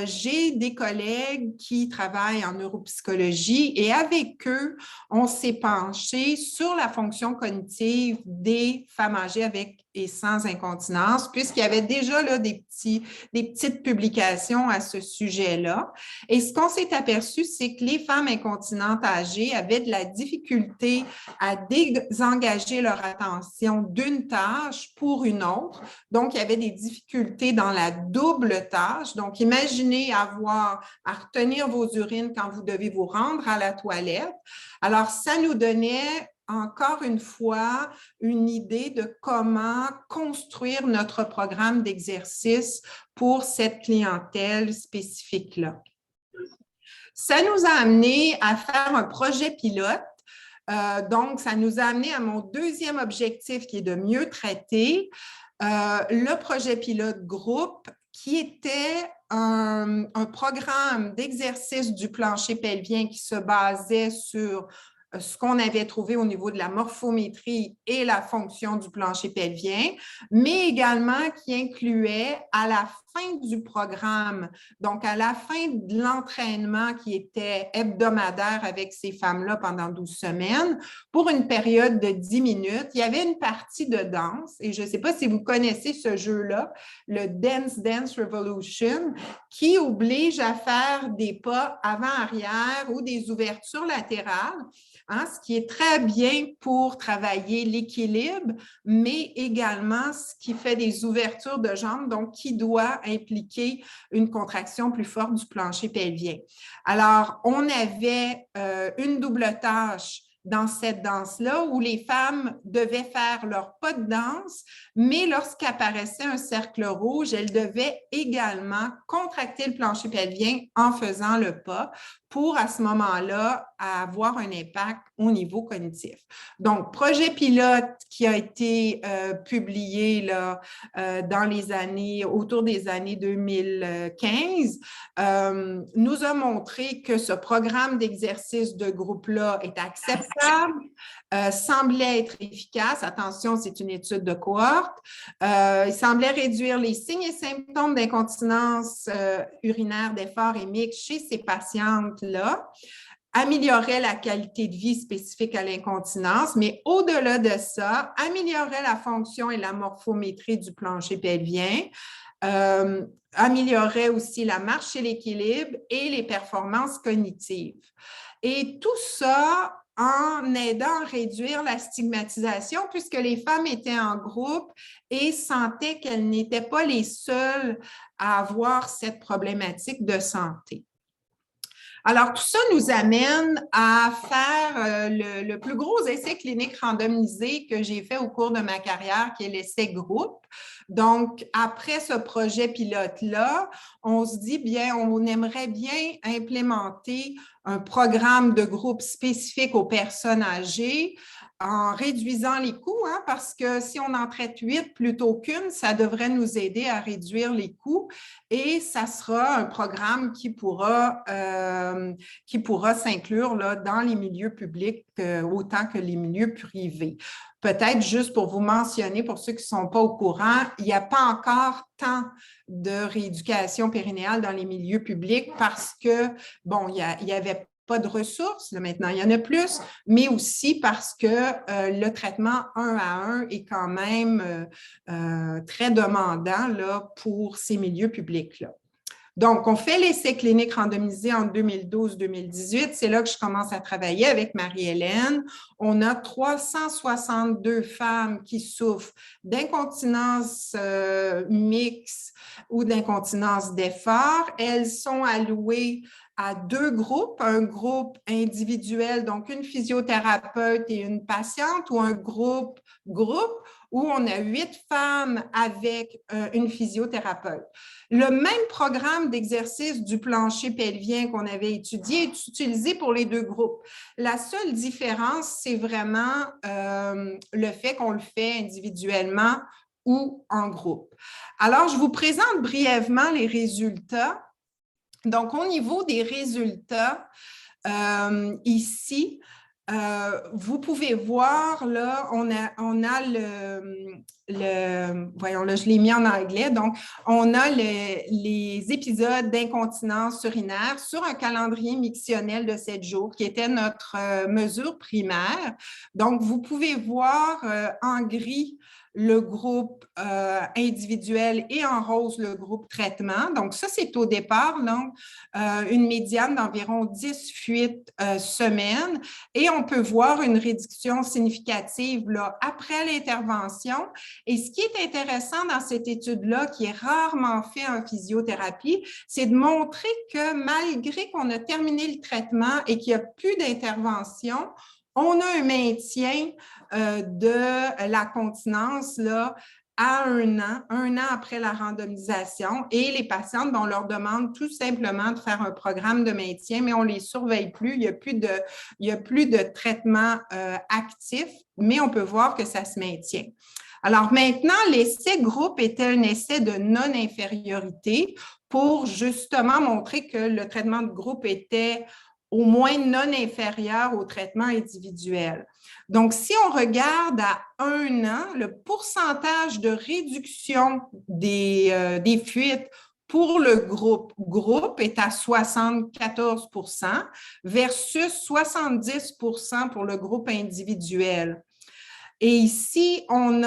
j'ai des collègues qui travaillent en neuropsychologie et avec eux, on s'est penché sur la fonction cognitive des femmes âgées avec et sans incontinence, puisqu'il y avait déjà là, des petites publications à ce sujet-là. Et ce qu'on s'est aperçu, c'est que les femmes incontinentes âgées avaient de la difficulté à désengager leur attention d'une tâche pour une autre. Donc, il y avait des difficultés dans la double tâche. Donc, imaginez avoir à retenir vos urines quand vous devez vous rendre à la toilette. Alors, ça nous donnait encore une fois, une idée de comment construire notre programme d'exercice pour cette clientèle spécifique-là. Ça nous a amené à faire un projet pilote. Donc, ça nous a amené à mon deuxième objectif qui est de mieux traiter, le projet pilote groupe qui était un programme d'exercice du plancher pelvien qui se basait sur ce qu'on avait trouvé au niveau de la morphométrie et la fonction du plancher pelvien, mais également qui incluait à la fin du programme, donc à la fin de l'entraînement qui était hebdomadaire avec ces femmes-là pendant 12 semaines, pour une période de 10 minutes, il y avait une partie de danse, et je ne sais pas si vous connaissez ce jeu-là, le Dance Dance Revolution, qui oblige à faire des pas avant-arrière ou des ouvertures latérales, ce qui est très bien pour travailler l'équilibre, mais également ce qui fait des ouvertures de jambes, donc qui doit impliquer une contraction plus forte du plancher pelvien. Alors, on avait une double tâche dans cette danse-là où les femmes devaient faire leur pas de danse, mais lorsqu'apparaissait un cercle rouge, elles devaient également contracter le plancher pelvien en faisant le pas pour, à ce moment-là, avoir un impact au niveau cognitif. Donc, projet pilote qui a été publié là, autour des années 2015, nous a montré que ce programme d'exercice de groupe-là est acceptable, semblait être efficace. Attention, c'est une étude de cohorte. Il semblait réduire les signes et symptômes d'incontinence urinaire d'effort et mixte chez ces patientes-là, améliorait la qualité de vie spécifique à l'incontinence, mais au-delà de ça, améliorait la fonction et la morphométrie du plancher pelvien, améliorait aussi la marche et l'équilibre et les performances cognitives. Et tout ça en aidant à réduire la stigmatisation, puisque les femmes étaient en groupe et sentaient qu'elles n'étaient pas les seules à avoir cette problématique de santé. Alors, tout ça nous amène à faire le plus gros essai clinique randomisé que j'ai fait au cours de ma carrière, qui est l'essai groupe. Donc, après ce projet pilote-là, on se dit, bien, on aimerait bien implémenter un programme de groupe spécifique aux personnes âgées en réduisant les coûts, hein, parce que si on en traite 8 plutôt qu'une, ça devrait nous aider à réduire les coûts et ça sera un programme qui pourra s'inclure là, dans les milieux publics autant que les milieux privés. Peut-être juste pour vous mentionner, pour ceux qui ne sont pas au courant, il n'y a pas encore tant de rééducation périnéale dans les milieux publics parce que, bon, il y avait pas de ressources, là, maintenant il y en a plus, mais aussi parce que le traitement 1 à 1 est quand même très demandant là, pour ces milieux publics-là. Donc, on fait l'essai clinique randomisé en 2012-2018. C'est là que je commence à travailler avec Marie-Hélène. On a 362 femmes qui souffrent d'incontinence mixte ou d'incontinence d'effort. Elles sont allouées à 2 groupes, un groupe individuel, donc une physiothérapeute et une patiente, ou un groupe où on a 8 femmes avec une physiothérapeute. Le même programme d'exercice du plancher pelvien qu'on avait étudié est utilisé pour les 2 groupes. La seule différence, c'est vraiment le fait qu'on le fait individuellement ou en groupe. Alors, je vous présente brièvement les résultats. Donc, au niveau des résultats, ici, vous pouvez voir, là, on a voyons, là, je l'ai mis en anglais, donc on a les épisodes d'incontinence urinaire sur un calendrier mictionnel de 7 jours, qui était notre mesure primaire. Donc, vous pouvez voir en gris le groupe individuel et en rose le groupe traitement. Donc, ça, c'est au départ, donc, une médiane d'environ 10 fuites semaines et on peut voir une réduction significative là, après l'intervention. Et ce qui est intéressant dans cette étude-là, qui est rarement fait en physiothérapie, c'est de montrer que malgré qu'on a terminé le traitement et qu'il n'y a plus d'intervention, on a un maintien de la continence là, à un an après la randomisation. Et les patientes, on leur demande tout simplement de faire un programme de maintien, mais on ne les surveille plus. Il n'y a plus de traitement actif, mais on peut voir que ça se maintient. Alors maintenant, l'essai groupe était un essai de non-infériorité pour justement montrer que le traitement de groupe était au moins non inférieur au traitement individuel. Donc, si on regarde à 1 an, le pourcentage de réduction des fuites pour le groupe est à 74 % versus 70 % pour le groupe individuel. Et ici, on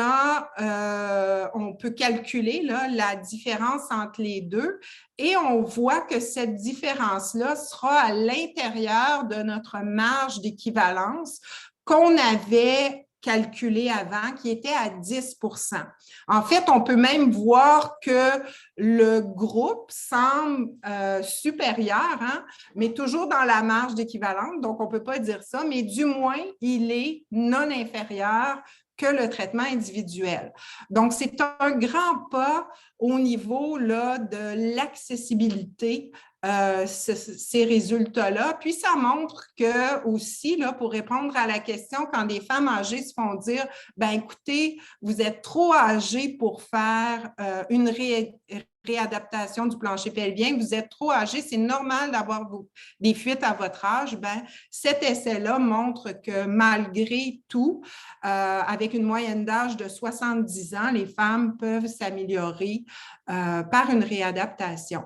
peut calculer là, la différence entre les deux et on voit que cette différence-là sera à l'intérieur de notre marge d'équivalence qu'on avait calculé avant, qui était à 10 %. En fait, on peut même voir que le groupe semble supérieur, hein, mais toujours dans la marge d'équivalence, donc on ne peut pas dire ça, mais du moins, il est non inférieur que le traitement individuel. Donc, c'est un grand pas au niveau là, de l'accessibilité ces résultats-là. Puis, ça montre que aussi, là, pour répondre à la question, quand des femmes âgées se font dire, ben écoutez, vous êtes trop âgées pour faire une réadaptation du plancher pelvien, vous êtes trop âgé, c'est normal d'avoir des fuites à votre âge, ben, cet essai-là montre que malgré tout, avec une moyenne d'âge de 70 ans, les femmes peuvent s'améliorer par une réadaptation.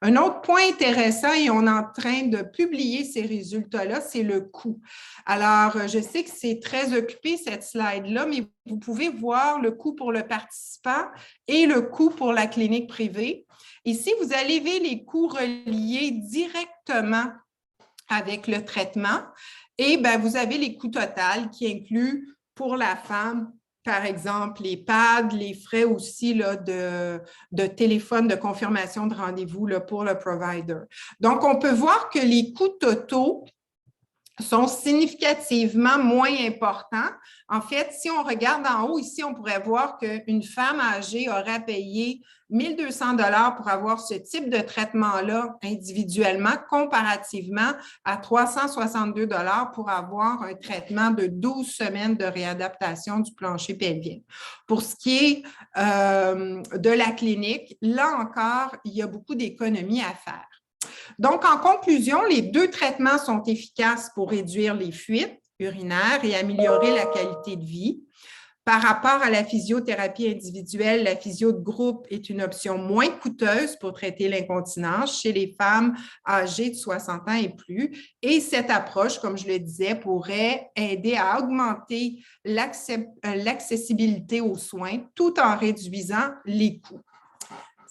Un autre point intéressant, et on est en train de publier ces résultats-là, c'est le coût. Alors, je sais que c'est très occupé, cette slide-là, mais vous pouvez voir le coût pour le participant et le coût pour la clinique privée. Ici, vous allez voir les coûts reliés directement avec le traitement et bien, vous avez les coûts totaux qui incluent pour la femme, par exemple, les pads, les frais aussi là, de téléphone, de confirmation de rendez-vous là, pour le provider. Donc, on peut voir que les coûts totaux sont significativement moins importants. En fait, si on regarde en haut, ici, on pourrait voir qu'une femme âgée aurait payé 1 200 $ pour avoir ce type de traitement-là individuellement, comparativement à 362 $ pour avoir un traitement de 12 semaines de réadaptation du plancher pelvien. Pour ce qui est de la clinique, là encore, il y a beaucoup d'économies à faire. Donc, en conclusion, les deux traitements sont efficaces pour réduire les fuites urinaires et améliorer la qualité de vie. Par rapport à la physiothérapie individuelle, la physio de groupe est une option moins coûteuse pour traiter l'incontinence chez les femmes âgées de 60 ans et plus. Et cette approche, comme je le disais, pourrait aider à augmenter l'accessibilité aux soins tout en réduisant les coûts.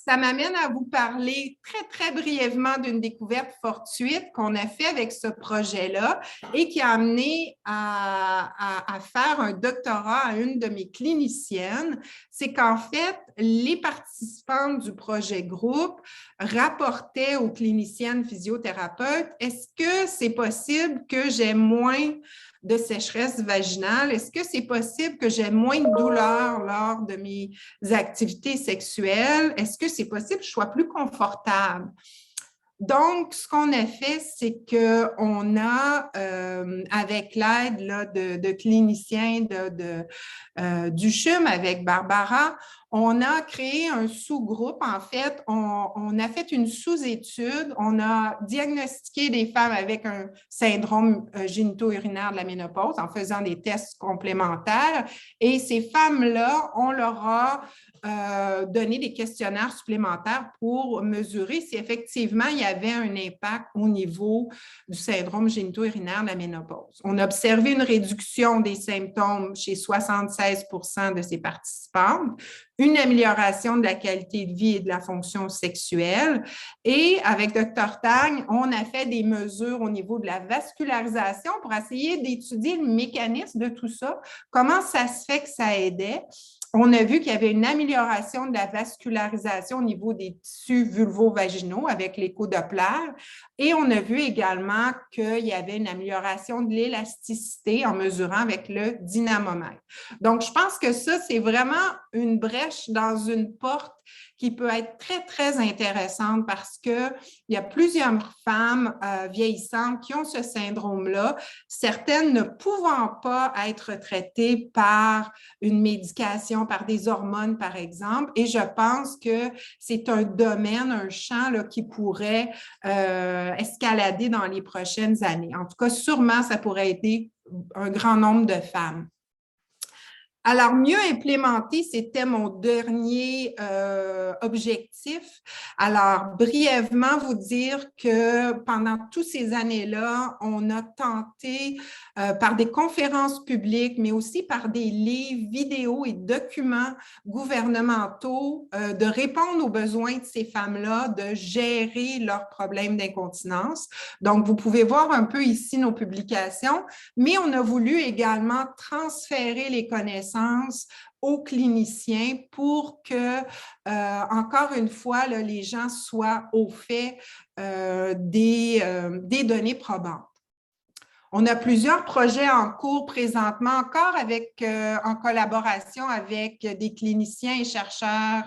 Ça m'amène à vous parler très, très brièvement d'une découverte fortuite qu'on a fait avec ce projet-là et qui a amené à faire un doctorat à une de mes cliniciennes. C'est qu'en fait, les participantes du projet groupe rapportaient aux cliniciennes physiothérapeutes, est-ce que c'est possible que j'ai moins de sécheresse vaginale? Est-ce que c'est possible que j'ai moins de douleur lors de mes activités sexuelles? Est-ce que c'est possible que je sois plus confortable? Donc, ce qu'on a fait, c'est qu'on a, avec l'aide de cliniciens du CHUM, avec Barbara, on a créé un sous-groupe. En fait, on a fait une sous-étude. On a diagnostiqué des femmes avec un syndrome génito-urinaire de la ménopause en faisant des tests complémentaires. Et ces femmes-là, on leur a donné des questionnaires supplémentaires pour mesurer si effectivement il y avait un impact au niveau du syndrome génito-urinaire de la ménopause. On a observé une réduction des symptômes chez 76% de ces participantes, une amélioration de la qualité de vie et de la fonction sexuelle. Et avec Dr. Tang, on a fait des mesures au niveau de la vascularisation pour essayer d'étudier le mécanisme de tout ça, comment ça se fait que ça aidait. On a vu qu'il y avait une amélioration de la vascularisation au niveau des tissus vulvo-vaginaux avec l'écho-Doppler et on a vu également qu'il y avait une amélioration de l'élasticité en mesurant avec le dynamomètre. Donc, je pense que ça, c'est vraiment une brèche dans une porte qui peut être très, très intéressante parce qu'il y a plusieurs femmes vieillissantes qui ont ce syndrome-là, certaines ne pouvant pas être traitées par une médication, par des hormones, par exemple, et je pense que c'est un domaine, un champ là, qui pourrait escalader dans les prochaines années. En tout cas, sûrement, ça pourrait aider un grand nombre de femmes. Alors, mieux implémenter, c'était mon dernier objectif. Alors, brièvement, vous dire que pendant toutes ces années-là, on a tenté par des conférences publiques, mais aussi par des livres, vidéos et documents gouvernementaux de répondre aux besoins de ces femmes-là, de gérer leurs problèmes d'incontinence. Donc, vous pouvez voir un peu ici nos publications, mais on a voulu également transférer les connaissances aux cliniciens pour que, encore une fois, là, les gens soient au fait des données probantes. On a plusieurs projets en cours présentement, encore en collaboration avec des cliniciens et chercheurs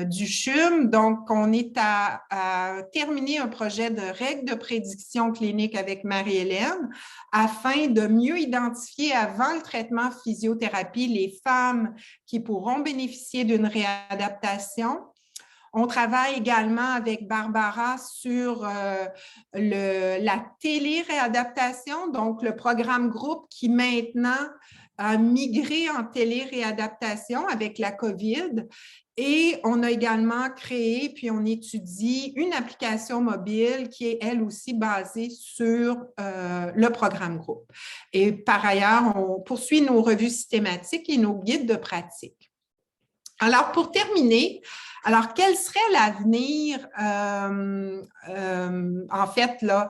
du CHUM. Donc, on est à terminer un projet de règles de prédiction clinique avec Marie-Hélène afin de mieux identifier avant le traitement physiothérapie les femmes qui pourront bénéficier d'une réadaptation. On travaille également avec Barbara sur la télé-réadaptation, donc le programme groupe qui maintenant a migré en télé-réadaptation avec la COVID. Et on a également créé, puis on étudie une application mobile qui est elle aussi basée sur le programme groupe. Et par ailleurs, on poursuit nos revues systématiques et nos guides de pratique. Alors, pour terminer, quel serait l'avenir, en fait, là,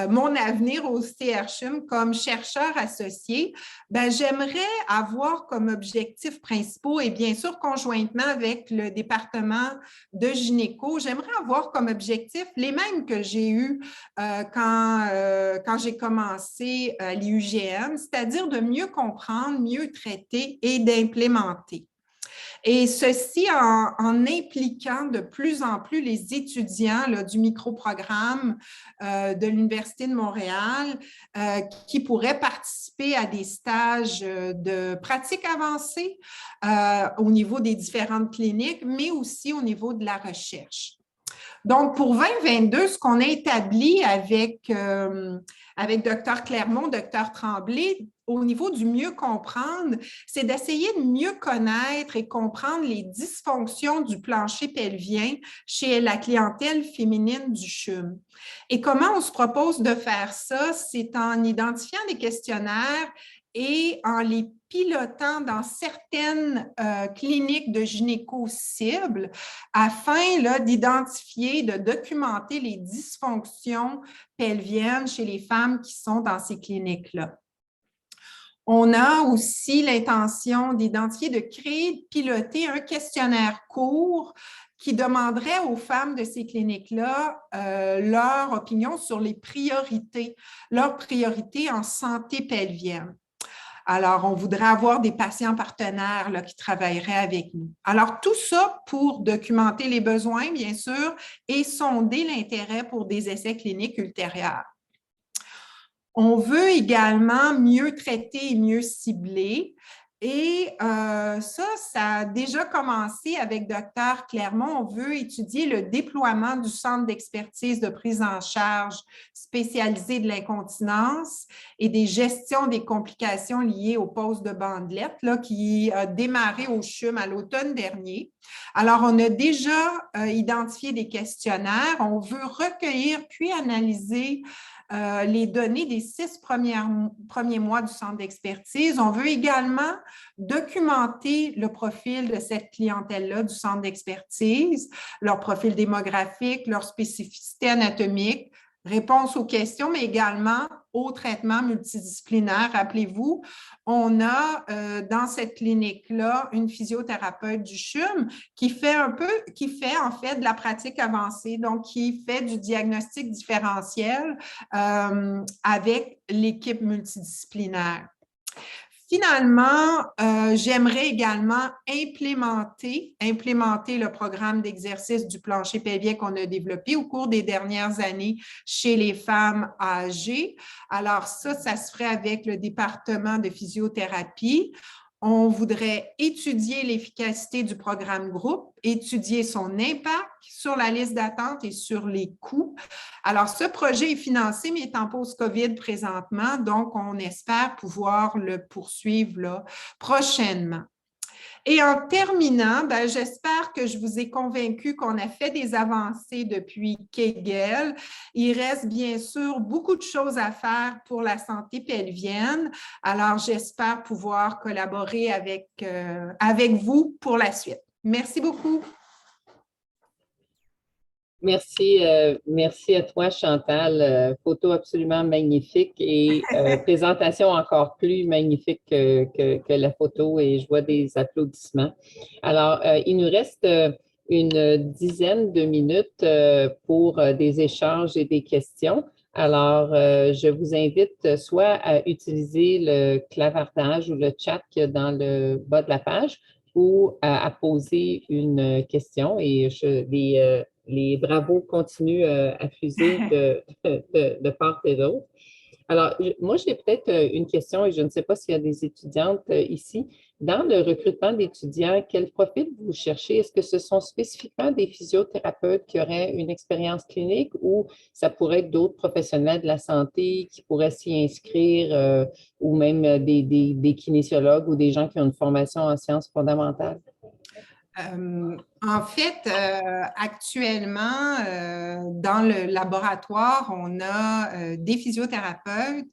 mon avenir au CRCHUM comme chercheur associé? J'aimerais avoir comme objectif principaux et bien sûr, conjointement avec le département de gynéco, j'aimerais avoir comme objectif les mêmes que j'ai eus quand j'ai commencé l'IUGM, c'est-à-dire de mieux comprendre, mieux traiter et d'implémenter. Et ceci en impliquant de plus en plus les étudiants là, du microprogramme de l'Université de Montréal qui pourraient participer à des stages de pratique avancée au niveau des différentes cliniques, mais aussi au niveau de la recherche. Donc, pour 2022, ce qu'on a établi avec Dr Clermont, Dr Tremblay, au niveau du mieux comprendre, c'est d'essayer de mieux connaître et comprendre les dysfonctions du plancher pelvien chez la clientèle féminine du CHUM. Et comment on se propose de faire ça? C'est en identifiant des questionnaires et en les pilotant dans certaines cliniques de gynéco cibles afin d'identifier, de documenter les dysfonctions pelviennes chez les femmes qui sont dans ces cliniques-là. On a aussi l'intention d'identifier, de créer, de piloter un questionnaire court qui demanderait aux femmes de ces cliniques-là leur opinion sur les priorités, leurs priorités en santé pelvienne. Alors, on voudrait avoir des patients partenaires là, qui travailleraient avec nous. Alors, tout ça pour documenter les besoins, bien sûr, et sonder l'intérêt pour des essais cliniques ultérieurs. On veut également mieux traiter et mieux cibler. Et ça a déjà commencé avec Dr Clermont. On veut étudier le déploiement du centre d'expertise de prise en charge spécialisé de l'incontinence et des gestions des complications liées aux poses de bandelettes là, qui a démarré au CHUM à l'automne dernier. Alors, on a déjà identifié des questionnaires. On veut recueillir puis analyser les données des 6 premiers mois du centre d'expertise. On veut également documenter le profil de cette clientèle-là du centre d'expertise, leur profil démographique, leur spécificité anatomique, réponse aux questions, mais également au traitement multidisciplinaire. Rappelez-vous, on a dans cette clinique-là une physiothérapeute du CHUM qui fait en fait de la pratique avancée, donc qui fait du diagnostic différentiel avec l'équipe multidisciplinaire. Finalement, j'aimerais également implémenter le programme d'exercice du plancher pelvien qu'on a développé au cours des dernières années chez les femmes âgées. Alors ça se ferait avec le département de physiothérapie. On voudrait étudier l'efficacité du programme groupe, étudier son impact sur la liste d'attente et sur les coûts. Alors, ce projet est financé, mais est en pause COVID présentement, donc on espère pouvoir le poursuivre là, prochainement. Et en terminant, j'espère que je vous ai convaincu qu'on a fait des avancées depuis Kegel. Il reste bien sûr beaucoup de choses à faire pour la santé pelvienne. Alors, j'espère pouvoir collaborer avec vous pour la suite. Merci beaucoup. Merci à toi, Chantal. Photo absolument magnifique et présentation encore plus magnifique que la photo et je vois des applaudissements. Alors, il nous reste une dizaine de minutes pour des échanges et des questions. Alors, je vous invite soit à utiliser le clavardage ou le chat qu'il y a dans le bas de la page ou à poser une question et les bravos continuent à fuser de part et d'autre. Alors, moi, j'ai peut-être une question et je ne sais pas s'il y a des étudiantes ici. Dans le recrutement d'étudiants, quel profil vous cherchez? Est-ce que ce sont spécifiquement des physiothérapeutes qui auraient une expérience clinique ou ça pourrait être d'autres professionnels de la santé qui pourraient s'y inscrire ou même des kinésiologues ou des gens qui ont une formation en sciences fondamentales? En fait, actuellement, dans le laboratoire, on a des physiothérapeutes,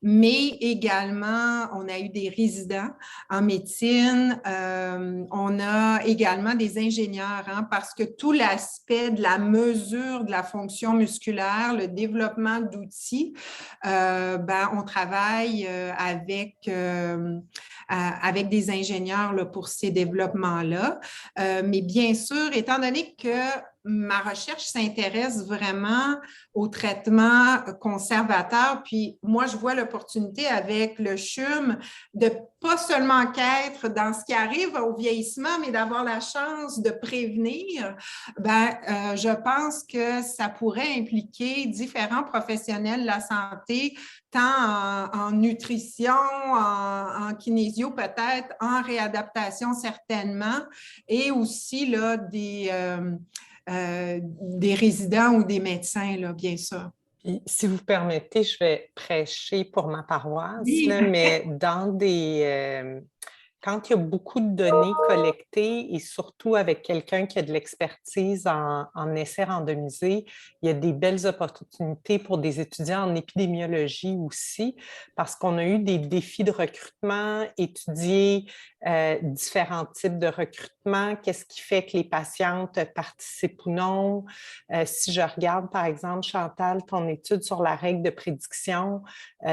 mais également, on a eu des résidents en médecine. On a également des ingénieurs, hein, parce que tout l'aspect de la mesure de la fonction musculaire, le développement d'outils, on travaille avec des ingénieurs là, pour ces développements-là. Mais bien sûr, étant donné que ma recherche s'intéresse vraiment au traitement conservateur, puis moi, je vois l'opportunité avec le CHUM de pas seulement qu'être dans ce qui arrive au vieillissement, mais d'avoir la chance de prévenir, je pense que ça pourrait impliquer différents professionnels de la santé, tant en nutrition, en kinésio peut-être, en réadaptation certainement, et aussi là, des résidents ou des médecins, là, bien sûr. Puis, si vous permettez, je vais prêcher pour ma paroisse, Oui. là, mais quand il y a beaucoup de données collectées et surtout avec quelqu'un qui a de l'expertise en essais randomisés, il y a des belles opportunités pour des étudiants en épidémiologie aussi, parce qu'on a eu des défis de recrutement, étudier différents types de recrutement, qu'est-ce qui fait que les patientes participent ou non. Si je regarde, par exemple, Chantal, ton étude sur la règle de prédiction,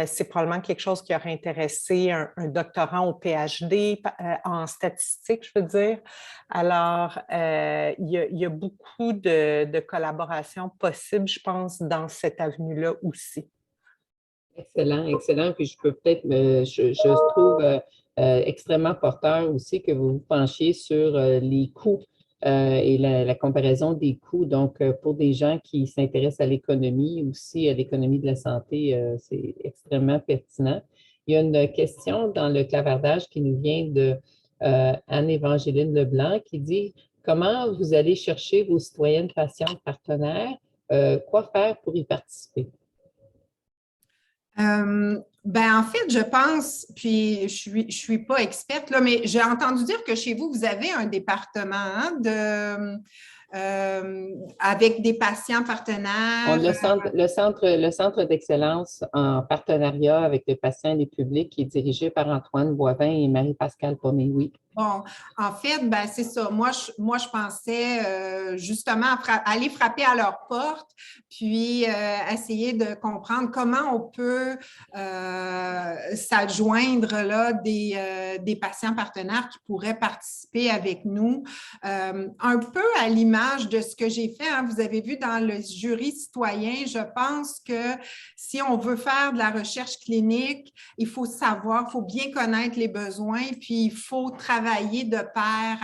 c'est probablement quelque chose qui aurait intéressé un doctorant au PhD en statistique, je veux dire. Alors, il y a beaucoup de collaborations possibles, je pense, dans cette avenue-là aussi. Excellent, excellent. Puis je peux peut-être, je trouve extrêmement porteur aussi que vous vous penchiez sur les coûts et la comparaison des coûts. Donc, pour des gens qui s'intéressent à l'économie, aussi à l'économie de la santé, c'est extrêmement pertinent. Il y a une question dans le clavardage qui nous vient de Anne-Évangeline Leblanc qui dit comment vous allez chercher vos citoyennes patientes partenaires, quoi faire pour y participer? En fait, je pense, puis je suis pas experte, là, mais j'ai entendu dire que chez vous, vous avez un département hein, avec des patients partenaires. Le centre d'excellence en partenariat avec les patients et les publics qui est dirigé par Antoine Boivin et Marie-Pascale Pomé, oui. Bon, en fait, c'est ça. Moi, je pensais justement aller frapper à leur porte, puis essayer de comprendre comment on peut s'adjoindre là, des patients partenaires qui pourraient participer avec nous. Un peu à l'image de ce que j'ai fait, hein, vous avez vu dans le jury citoyen, je pense que si on veut faire de la recherche clinique, il faut savoir, il faut bien connaître les besoins, puis il faut travailler de pair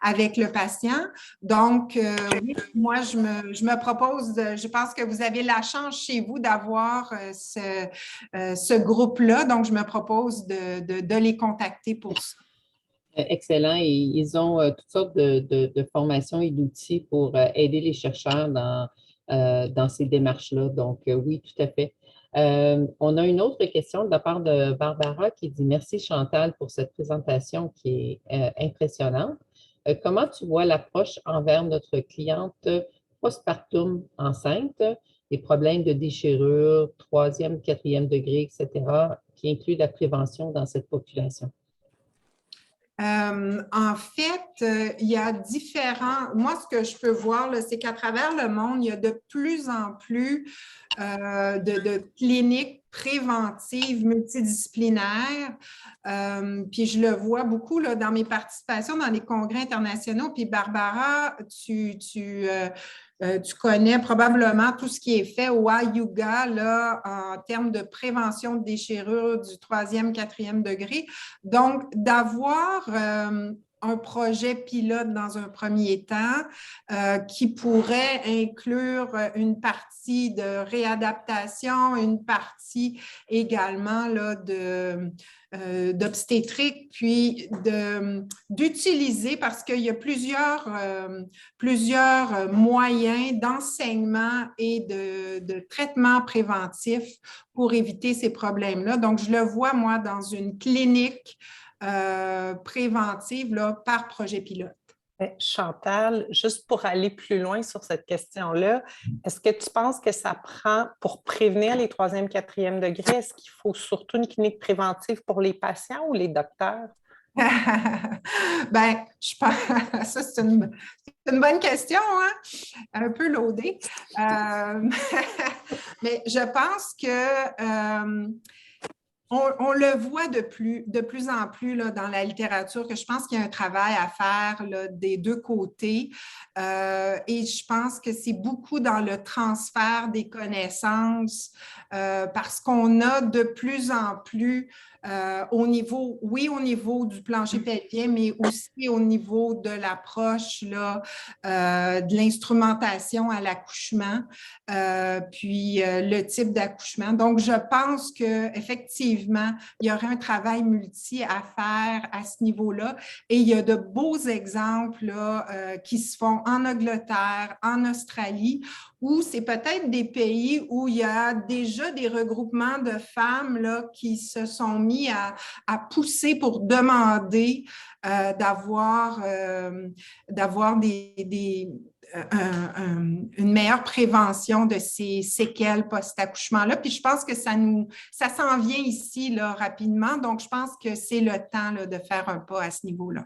avec le patient. Donc, oui, moi, je me propose, je pense que vous avez la chance chez vous d'avoir ce groupe-là. Donc, je me propose de les contacter pour ça. Excellent. Et ils ont toutes sortes de formations et d'outils pour aider les chercheurs dans ces démarches-là. Donc, oui, tout à fait. On a une autre question de la part de Barbara qui dit « Merci Chantal pour cette présentation qui est impressionnante. Comment tu vois l'approche envers notre cliente postpartum enceinte, les problèmes de déchirure, 3e, 4e degré, etc., qui incluent la prévention dans cette population? » En fait, il y a moi, ce que je peux voir, c'est qu'à travers le monde, il y a de plus en plus de cliniques préventives multidisciplinaires. Puis je le vois beaucoup là, dans mes participations dans les congrès internationaux. Puis Barbara, tu connais probablement tout ce qui est fait au Ayuga là, en termes de prévention de déchirure du 3e, 4e degré. Donc, d'avoir un projet pilote dans un premier temps qui pourrait inclure une partie de réadaptation, une partie également là, d'obstétrique, puis d'utiliser, parce qu'il y a plusieurs moyens d'enseignement et de traitement préventif pour éviter ces problèmes-là. Donc, je le vois, moi, dans une clinique préventive là, par projet pilote. Chantal, juste pour aller plus loin sur cette question-là, est-ce que tu penses que ça prend, pour prévenir les 3e, 4e degrés, est-ce qu'il faut surtout une clinique préventive pour les patients ou les docteurs? Bien, je pense, ça c'est une bonne question, hein? Un peu loadée. Mais je pense que on le voit de plus en plus là, dans la littérature, que je pense qu'il y a un travail à faire là, des deux côtés. Et je pense que c'est beaucoup dans le transfert des connaissances parce qu'on a de plus en plus au niveau du plancher pelvien, mais aussi au niveau de l'approche là, de l'instrumentation à l'accouchement, puis le type d'accouchement. Donc, je pense qu'effectivement, il y aurait un travail multi à faire à ce niveau-là. Et il y a de beaux exemples là, qui se font en Angleterre, en Australie, où c'est peut-être des pays où il y a déjà des regroupements de femmes là, qui se sont mis à pousser pour demander d'avoir une meilleure prévention de ces séquelles post-accouchement-là. Puis je pense que ça s'en vient ici là, rapidement. Donc, je pense que c'est le temps là, de faire un pas à ce niveau-là.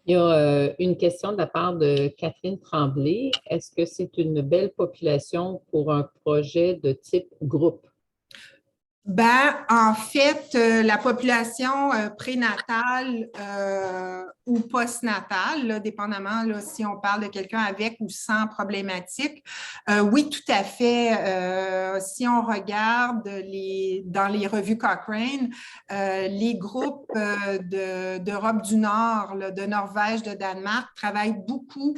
Il y a une question de la part de Catherine Tremblay. Est-ce que c'est une belle population pour un projet de type groupe? Ben, en fait, la population prénatale ou postnatale, là, dépendamment là, si on parle de quelqu'un avec ou sans problématique, oui, tout à fait. Si on regarde dans les revues Cochrane, les groupes d'Europe du Nord, là, de Norvège, de Danemark, travaillent beaucoup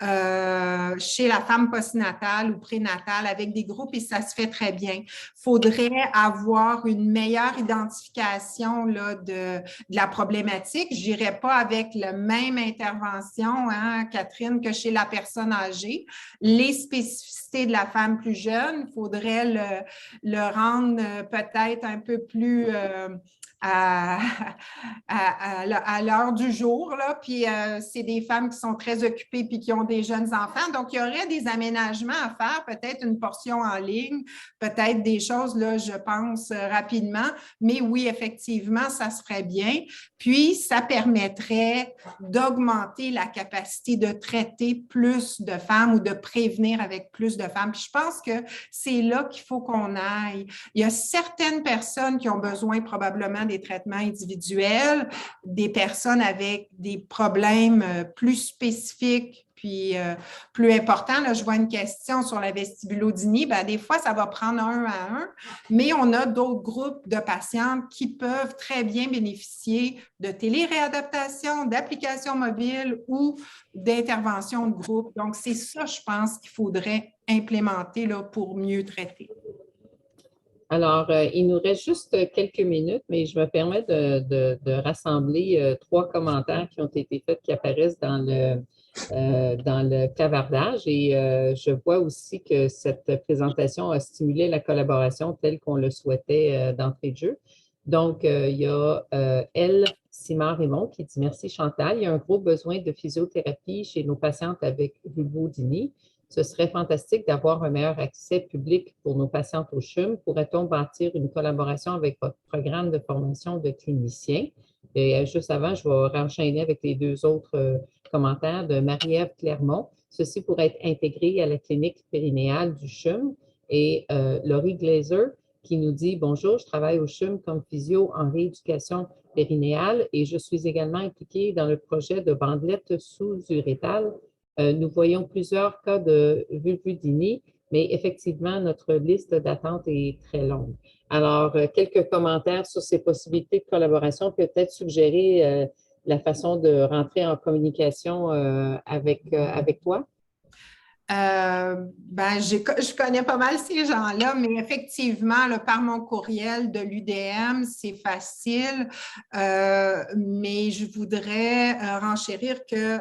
chez la femme postnatale ou prénatale avec des groupes et ça se fait très bien. Il faudrait avoir une meilleure identification là, de la problématique. Je n'irai pas avec la même intervention, hein, Catherine, que chez la personne âgée. Les spécificités de la femme plus jeune, il faudrait le rendre peut-être un peu plus à l'heure du jour, là. Puis c'est des femmes qui sont très occupées puis qui ont des jeunes enfants. Donc, il y aurait des aménagements à faire, peut-être une portion en ligne, peut-être des choses, là, je pense, rapidement. Mais oui, effectivement, ça se ferait bien. Puis, ça permettrait d'augmenter la capacité de traiter plus de femmes ou de prévenir avec plus de femmes. Puis, je pense que c'est là qu'il faut qu'on aille. Il y a certaines personnes qui ont besoin probablement des traitements individuels, des personnes avec des problèmes plus spécifiques puis plus importants. Là, je vois une question sur la vestibulodynie. Bien, des fois, ça va prendre 1 à 1, mais on a d'autres groupes de patientes qui peuvent très bien bénéficier de téléréadaptation, d'applications mobiles ou d'interventions de groupe. Donc, c'est ça, je pense, qu'il faudrait implémenter là, pour mieux traiter. Alors, il nous reste juste quelques minutes, mais je me permets de rassembler 3 commentaires qui ont été faits, qui apparaissent dans le clavardage. Et je vois aussi que cette présentation a stimulé la collaboration telle qu'on le souhaitait d'entrée de jeu. Donc, il y a Simard-Raymond qui dit « Merci Chantal, il y a un gros besoin de physiothérapie chez nos patientes avec vulvodynie. Ce serait fantastique d'avoir un meilleur accès public pour nos patientes au CHUM. Pourrait-on bâtir une collaboration avec votre programme de formation de cliniciens? » Et juste avant, je vais enchaîner avec les 2 autres commentaires de Marie-Ève Clermont. Ceci pourrait être intégré à la clinique périnéale du CHUM. Et Laurie Glazer qui nous dit « Bonjour, je travaille au CHUM comme physio en rééducation périnéale et je suis également impliquée dans le projet de bandelettes sous-urétales Nous voyons plusieurs cas de vulvodynie, mais effectivement, notre liste d'attente est très longue. Alors, quelques commentaires sur ces possibilités de collaboration, peut-être suggérer la façon de rentrer en communication avec toi? Je connais pas mal ces gens-là, mais effectivement, là, par mon courriel de l'UDM, c'est facile, mais je voudrais renchérir que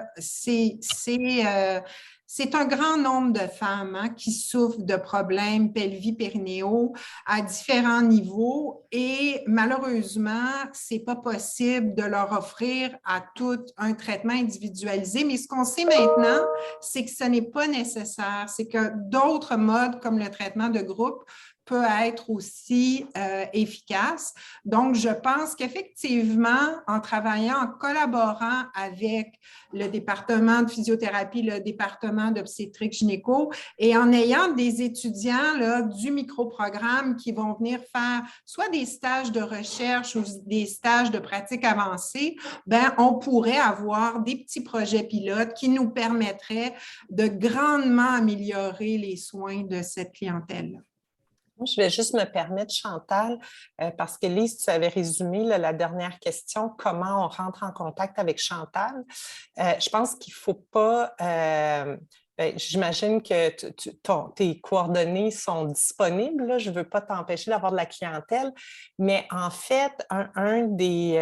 c'est un grand nombre de femmes qui souffrent de problèmes pelvipérinéaux à différents niveaux et malheureusement, ce n'est pas possible de leur offrir à toutes un traitement individualisé. Mais ce qu'on sait maintenant, c'est que ce n'est pas nécessaire. C'est que d'autres modes comme le traitement de groupe peut être aussi efficace. Donc, je pense qu'effectivement, en travaillant, en collaborant avec le département de physiothérapie, le département d'obstétrique gynéco et en ayant des étudiants là, du microprogramme qui vont venir faire soit des stages de recherche ou des stages de pratique avancée, ben, on pourrait avoir des petits projets pilotes qui nous permettraient de grandement améliorer les soins de cette clientèle. Je vais juste me permettre, Chantal, parce que Lise, tu avais résumé là, la dernière question, comment on rentre en contact avec Chantal. Je pense qu'il ne faut pas... j'imagine que tes coordonnées sont disponibles. Là. Je ne veux pas t'empêcher d'avoir de la clientèle, mais en fait, un des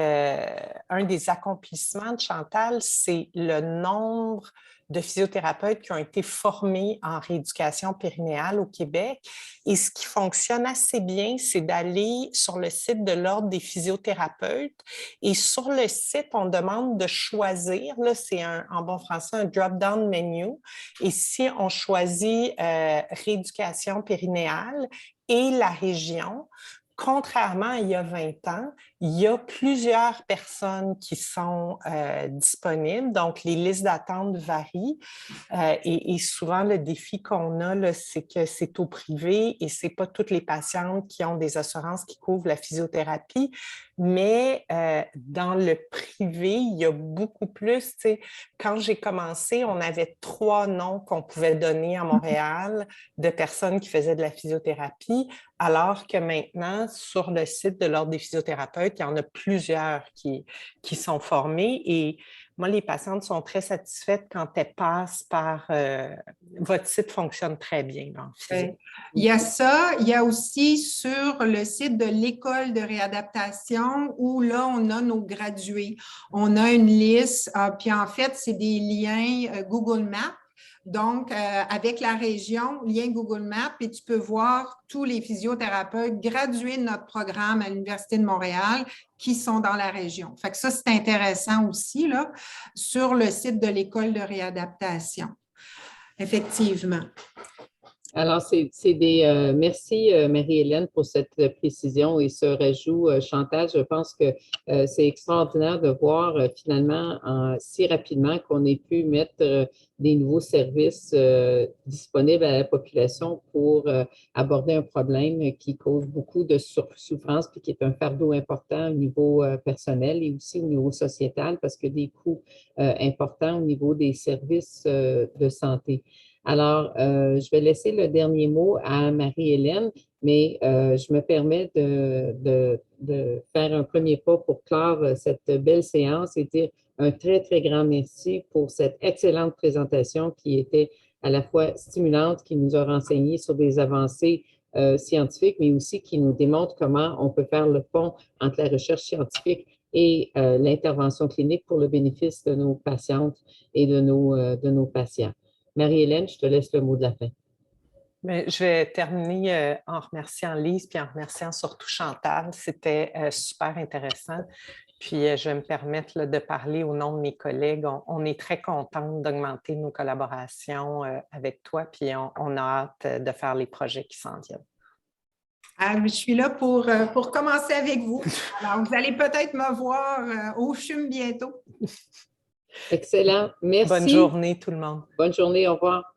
accomplissements de Chantal, c'est le nombre de physiothérapeutes qui ont été formés en rééducation périnéale au Québec. Et ce qui fonctionne assez bien, c'est d'aller sur le site de l'Ordre des physiothérapeutes. Et sur le site, on demande de choisir, là, c'est en bon français un drop-down menu. Et si on choisit rééducation périnéale et la région, contrairement à il y a 20 ans, il y a plusieurs personnes qui sont disponibles, donc les listes d'attente varient et souvent le défi qu'on a, là, c'est que c'est au privé et ce n'est pas toutes les patientes qui ont des assurances qui couvrent la physiothérapie, mais dans le privé, il y a beaucoup plus. Tu sais, quand j'ai commencé, on avait 3 noms qu'on pouvait donner à Montréal de personnes qui faisaient de la physiothérapie, alors que maintenant, sur le site de l'Ordre des physiothérapeutes, il y en a plusieurs qui sont formés et moi, les patientes sont très satisfaites quand elles passent par... votre site fonctionne très bien. Il y a ça. Il y a aussi sur le site de l'École de réadaptation où là, on a nos gradués. On a une liste, puis en fait, c'est des liens Google Maps. Donc, avec la région, lien Google Maps, et tu peux voir tous les physiothérapeutes gradués de notre programme à l'Université de Montréal qui sont dans la région. Fait que ça, c'est intéressant aussi, là, sur le site de l'École de réadaptation. Effectivement. Alors, merci Marie-Hélène pour cette précision et ce rajout, Chantal. Je pense que c'est extraordinaire de voir finalement si rapidement qu'on ait pu mettre des nouveaux services disponibles à la population pour aborder un problème qui cause beaucoup de souffrance puis qui est un fardeau important au niveau personnel et aussi au niveau sociétal parce que des coûts importants au niveau des services de santé. Alors, je vais laisser le dernier mot à Marie-Hélène, mais je me permets de faire un premier pas pour clore cette belle séance et dire un très, très grand merci pour cette excellente présentation qui était à la fois stimulante, qui nous a renseigné sur des avancées scientifiques, mais aussi qui nous démontre comment on peut faire le pont entre la recherche scientifique et l'intervention clinique pour le bénéfice de nos patientes et de nos patients. Marie-Hélène, je te laisse le mot de la fin. Bien, je vais terminer en remerciant Lise puis en remerciant surtout Chantal. C'était super intéressant. Puis, je vais me permettre là, de parler au nom de mes collègues. On est très contente d'augmenter nos collaborations avec toi, puis on a hâte de faire les projets qui s'en viennent. Je suis là pour commencer avec vous. Alors, vous allez peut-être me voir au CHUM bientôt. Excellent. Merci. Bonne journée, tout le monde. Bonne journée. Au revoir.